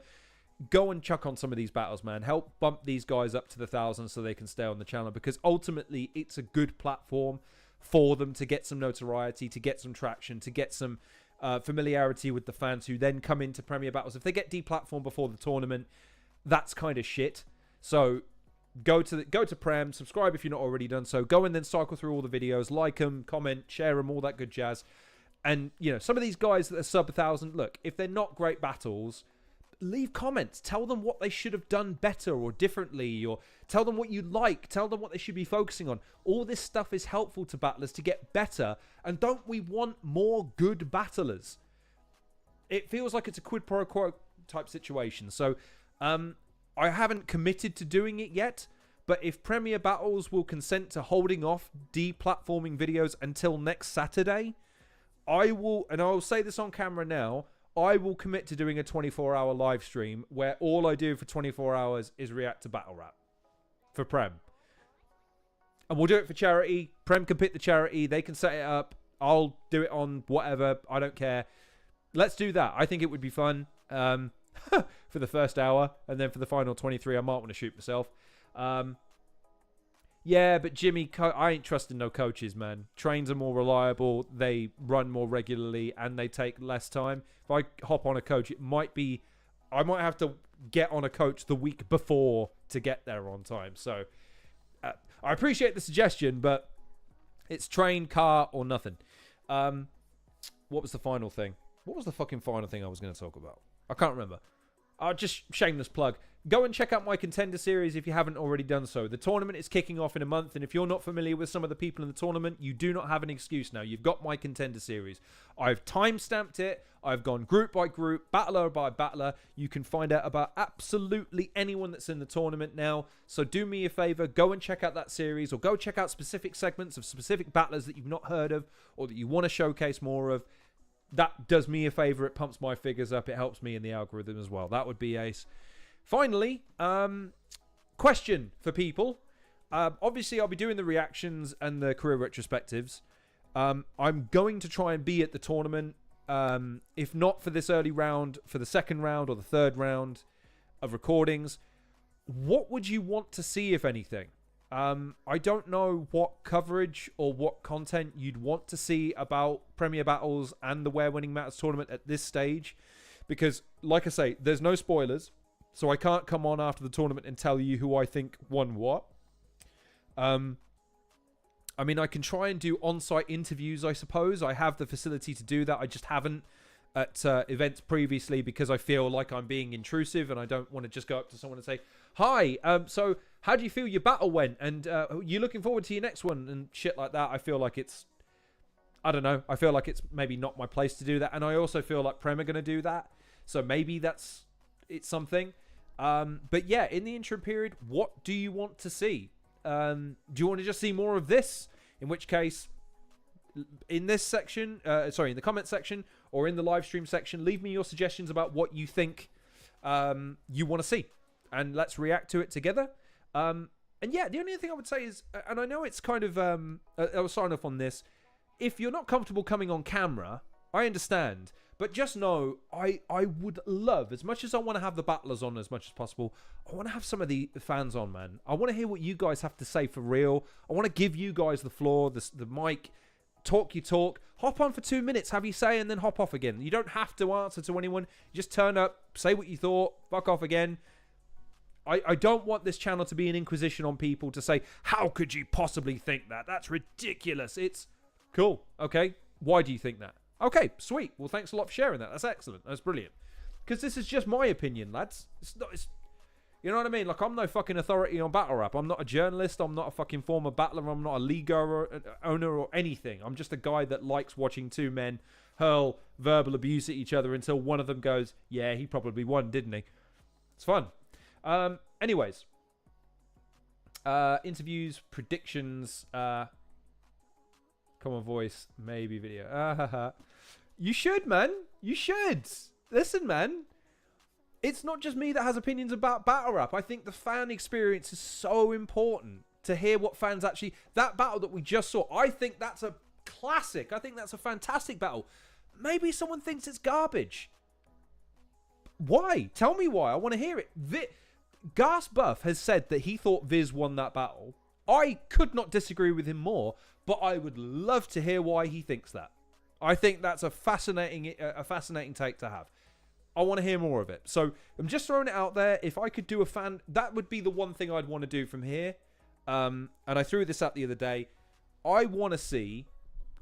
go and chuck on some of these battles, man. Help bump these guys up to the 1,000 so they can stay on the channel. Because ultimately, it's a good platform for them to get some notoriety, to get some traction, to get some familiarity with the fans who then come into Premier Battles. If they get deplatformed before the tournament, that's kind of shit. So... Go to Prem, subscribe if you're not already done so. Go and then cycle through all the videos, like them, comment, share them, all that good jazz. And, you know, some of these guys that are sub 1,000, look, if they're not great battles, leave comments. Tell them what they should have done better or differently, or tell them what you like. Tell them what they should be focusing on. All this stuff is helpful to battlers to get better. And don't we want more good battlers? It feels like it's a quid pro quo type situation. So, I haven't committed to doing it yet, but if Premier Battles will consent to holding off deplatforming videos until next Saturday, I will, and I'll say this on camera now, I will commit to doing a 24-hour live stream where all I do for 24 hours is react to battle rap. for Prem. And we'll do it for charity. Prem can pick the charity. They can set it up. I'll do it on whatever. I don't care. Let's do that. I think it would be fun for the first hour. And then for the final 23, I might want to shoot myself. Yeah, but Jimmy, I ain't trusting no coaches, man. Trains are more reliable. They run more regularly. And they take less time. If I hop on a coach, it might be... I might have to get on a coach the week before to get there on time. So... I appreciate the suggestion, but it's train, car, or nothing. What was the final thing? What was the fucking final thing I was going to talk about? I can't remember. Just shameless plug. Go and check out my contender series if you haven't already done so. The tournament is kicking off in a month, and if you're not familiar with some of the people in the tournament, you do not have an excuse now. You've got my contender series. I've time-stamped it. I've gone group by group, battler by battler. You can find out about absolutely anyone that's in the tournament now. So do me a favor, go and check out that series, or go check out specific segments of specific battlers that you've not heard of, or that you want to showcase more of. That does me a favor. It pumps my figures up. It helps me in the algorithm as well. That would be ace. Finally, question for people. Obviously, I'll be doing the reactions and the career retrospectives. I'm going to try and be at the tournament. If not for this early round, for the second round or the third round of recordings. What would you want to see, if anything? I don't know what coverage or what content you'd want to see about Premier Battles and the Where Winning Matters tournament at this stage. Because, like I say, there's no spoilers. So I can't come on after the tournament and tell you who I think won what. I mean, I can try and do on-site interviews, I suppose. I have the facility to do that. I just haven't at events previously because I feel like I'm being intrusive and I don't want to just go up to someone and say, hi, so how do you feel your battle went? And you looking forward to your next one? And shit like that. I feel like it's, I don't know. I feel like it's maybe not my place to do that. And I also feel like Prem are going to do that. So maybe it's something. But yeah, in the interim period, what do you want to see? Do you want to just see more of this? In which case, in this section, in the comment section or in the live stream section, leave me your suggestions about what you think you want to see. And let's react to it together. And yeah, the only thing I would say is, and I know it's kind of, I'll sign off on this. If you're not comfortable coming on camera, I understand. But just know, I would love, as much as I want to have the battlers on as much as possible, I want to have some of the fans on, man. I want to hear what you guys have to say for real. I want to give you guys the floor, the mic, talk your talk. Hop on for 2 minutes, have you say, and then hop off again. You don't have to answer to anyone. You just turn up, say what you thought, fuck off again. I don't want this channel to be an inquisition on people to say, how could you possibly think that? That's ridiculous. It's cool. Okay, why do you think that? Okay, sweet. Well, thanks a lot for sharing that. That's excellent. That's brilliant. Because this is just my opinion, lads. You know what I mean? Like, I'm no fucking authority on battle rap. I'm not a journalist. I'm not a fucking former battler. I'm not a league owner or anything. I'm just a guy that likes watching two men hurl verbal abuse at each other until one of them goes, yeah, he probably won, didn't he? It's fun. Anyways. Interviews, predictions, come on, voice, maybe video. You should, man. You should. Listen, man. It's not just me that has opinions about battle rap. I think the fan experience is so important to hear what fans actually... That battle that we just saw, I think that's a classic. I think that's a fantastic battle. Maybe someone thinks it's garbage. Why? Tell me why. I want to hear it. Ghast Buff has said that he thought Viz won that battle. I could not disagree with him more, but I would love to hear why he thinks that. I think that's a fascinating take to have. I want to hear more of it. So I'm just throwing it out there. If I could do a fan, that would be the one thing I'd want to do from here. And I threw this out the other day. I want to see,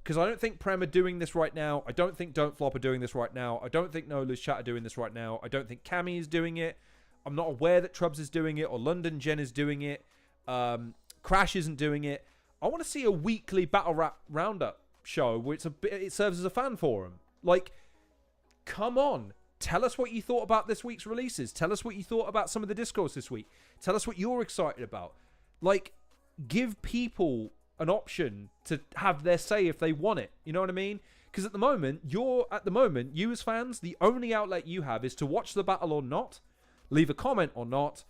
because I don't think Prem are doing this right now. I don't think Don't Flop are doing this right now. I don't think No Lose Chat are doing this right now. I don't think Cammy is doing it. I'm not aware that Troubz is doing it or London Jen is doing it. Crash isn't doing it. I want to see a weekly battle rap roundup show where it serves as a fan forum. Like, come on. Tell us what you thought about this week's releases. Tell us what you thought about some of the discourse this week. Tell us what you're excited about. Like, give people an option to have their say if they want it. You know what I mean? Because at the moment, you as fans, the only outlet you have is to watch the battle or not, leave a comment or not,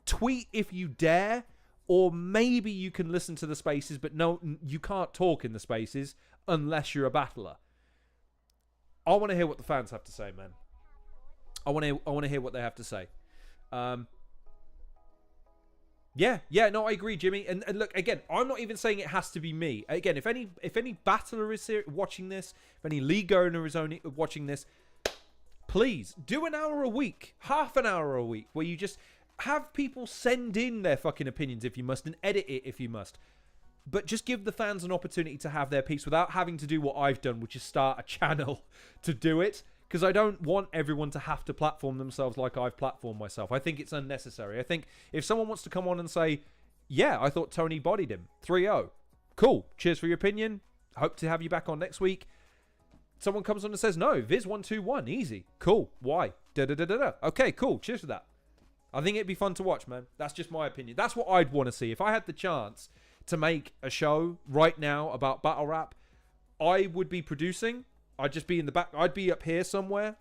tweet if you dare, Or maybe you can listen to the spaces, but no, you can't talk in the spaces unless you're a battler. I want to hear what the fans have to say, man. I want to hear what they have to say. Yeah, no, I agree, Jimmy. And look, again, I'm not even saying it has to be me. Again, if any battler is here watching this, if any league owner is only watching this, please do an hour a week, half an hour a week, where you just have people send in their fucking opinions if you must, and edit it if you must. But just give the fans an opportunity to have their piece without having to do what I've done, which is start a channel to do it. Because I don't want everyone to have to platform themselves like I've platformed myself. I think it's unnecessary. I think if someone wants to come on and say, yeah, I thought Tony bodied him, 3-0. Cool. Cheers for your opinion. Hope to have you back on next week. Someone comes on and says, no, Viz 1-2-1. Easy. Cool. Why? Da-da-da-da-da. Okay, cool. Cheers for that. I think it'd be fun to watch, man. That's just my opinion. That's what I'd want to see. If I had the chance to make a show right now about battle rap, I would be producing. I'd just be in the back. I'd be up here somewhere.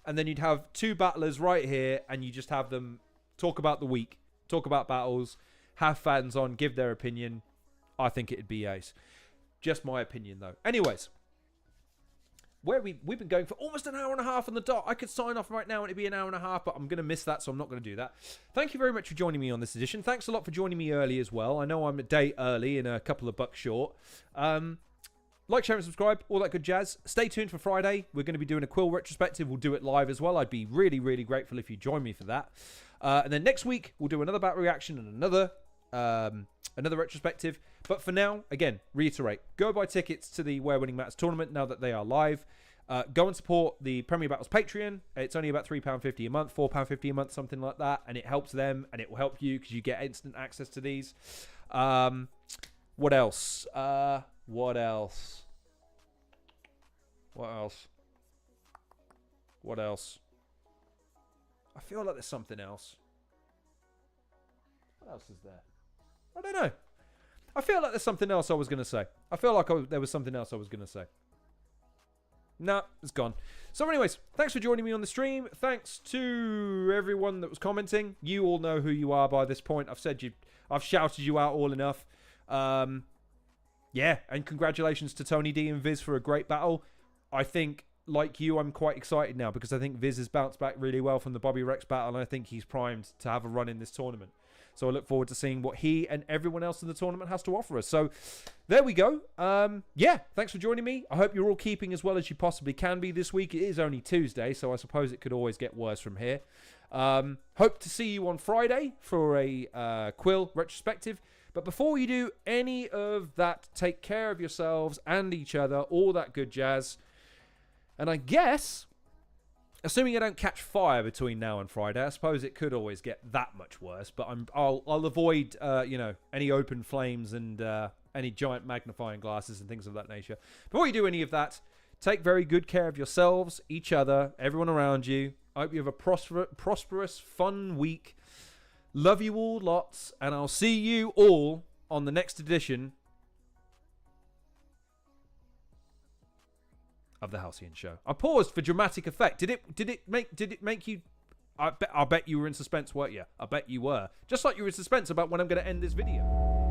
And then you'd have two battlers right here. And you just have them talk about the week. Talk about battles. Have fans on. Give their opinion. I think it'd be ace. Just my opinion, though. Anyways. We've been going for almost an hour and a half on the dot. I could sign off right now and it'd be an hour and a half, but I'm going to miss that, so I'm not going to do that. Thank you very much for joining me on this edition. Thanks a lot for joining me early as well. I know I'm a day early and a couple of bucks short. Like, share, and subscribe, all that good jazz. Stay tuned for Friday. We're going to be doing a Quill retrospective. We'll do it live as well. I'd be really, really grateful if you join me for that. And then next week, we'll do another battle reaction and another retrospective. But for now, again, reiterate, go buy tickets to the Where Winning Matters tournament now that they are live. Go and support the Premier Battles Patreon. It's only about £3.50 a month, £4.50 a month, something like that. And it helps them and it will help you because you get instant access to these. What else? What else? I feel like there's something else. What else is there? I don't know. I feel like there's something else I was going to say. I feel like there was something else I was going to say. No, it's gone. So anyways, thanks for joining me on the stream. Thanks to everyone that was commenting. You all know who you are by this point. I've shouted you out all enough. Yeah, and congratulations to Tony D and Viz for a great battle. I think, like you, I'm quite excited now because I think Viz has bounced back really well from the Bobby Rex battle, and I think he's primed to have a run in this tournament. So I look forward to seeing what he and everyone else in the tournament has to offer us. So there we go. Yeah, thanks for joining me. I hope you're all keeping as well as you possibly can be this week. It is only Tuesday, so I suppose it could always get worse from here. Hope to see you on Friday for a Quill retrospective. But before you do any of that, take care of yourselves and each other, all that good jazz. And I guess, assuming I don't catch fire between now and Friday, I suppose it could always get that much worse. But I'll avoid, any open flames and any giant magnifying glasses and things of that nature. Before you do any of that, take very good care of yourselves, each other, everyone around you. I hope you have a prosperous, fun week. Love you all lots, and I'll see you all on the next edition of the Halcyon Show. I paused for dramatic effect. Did it make you? I bet you were in suspense, weren't you? I bet you were. Just like you were in suspense about when I'm going to end this video.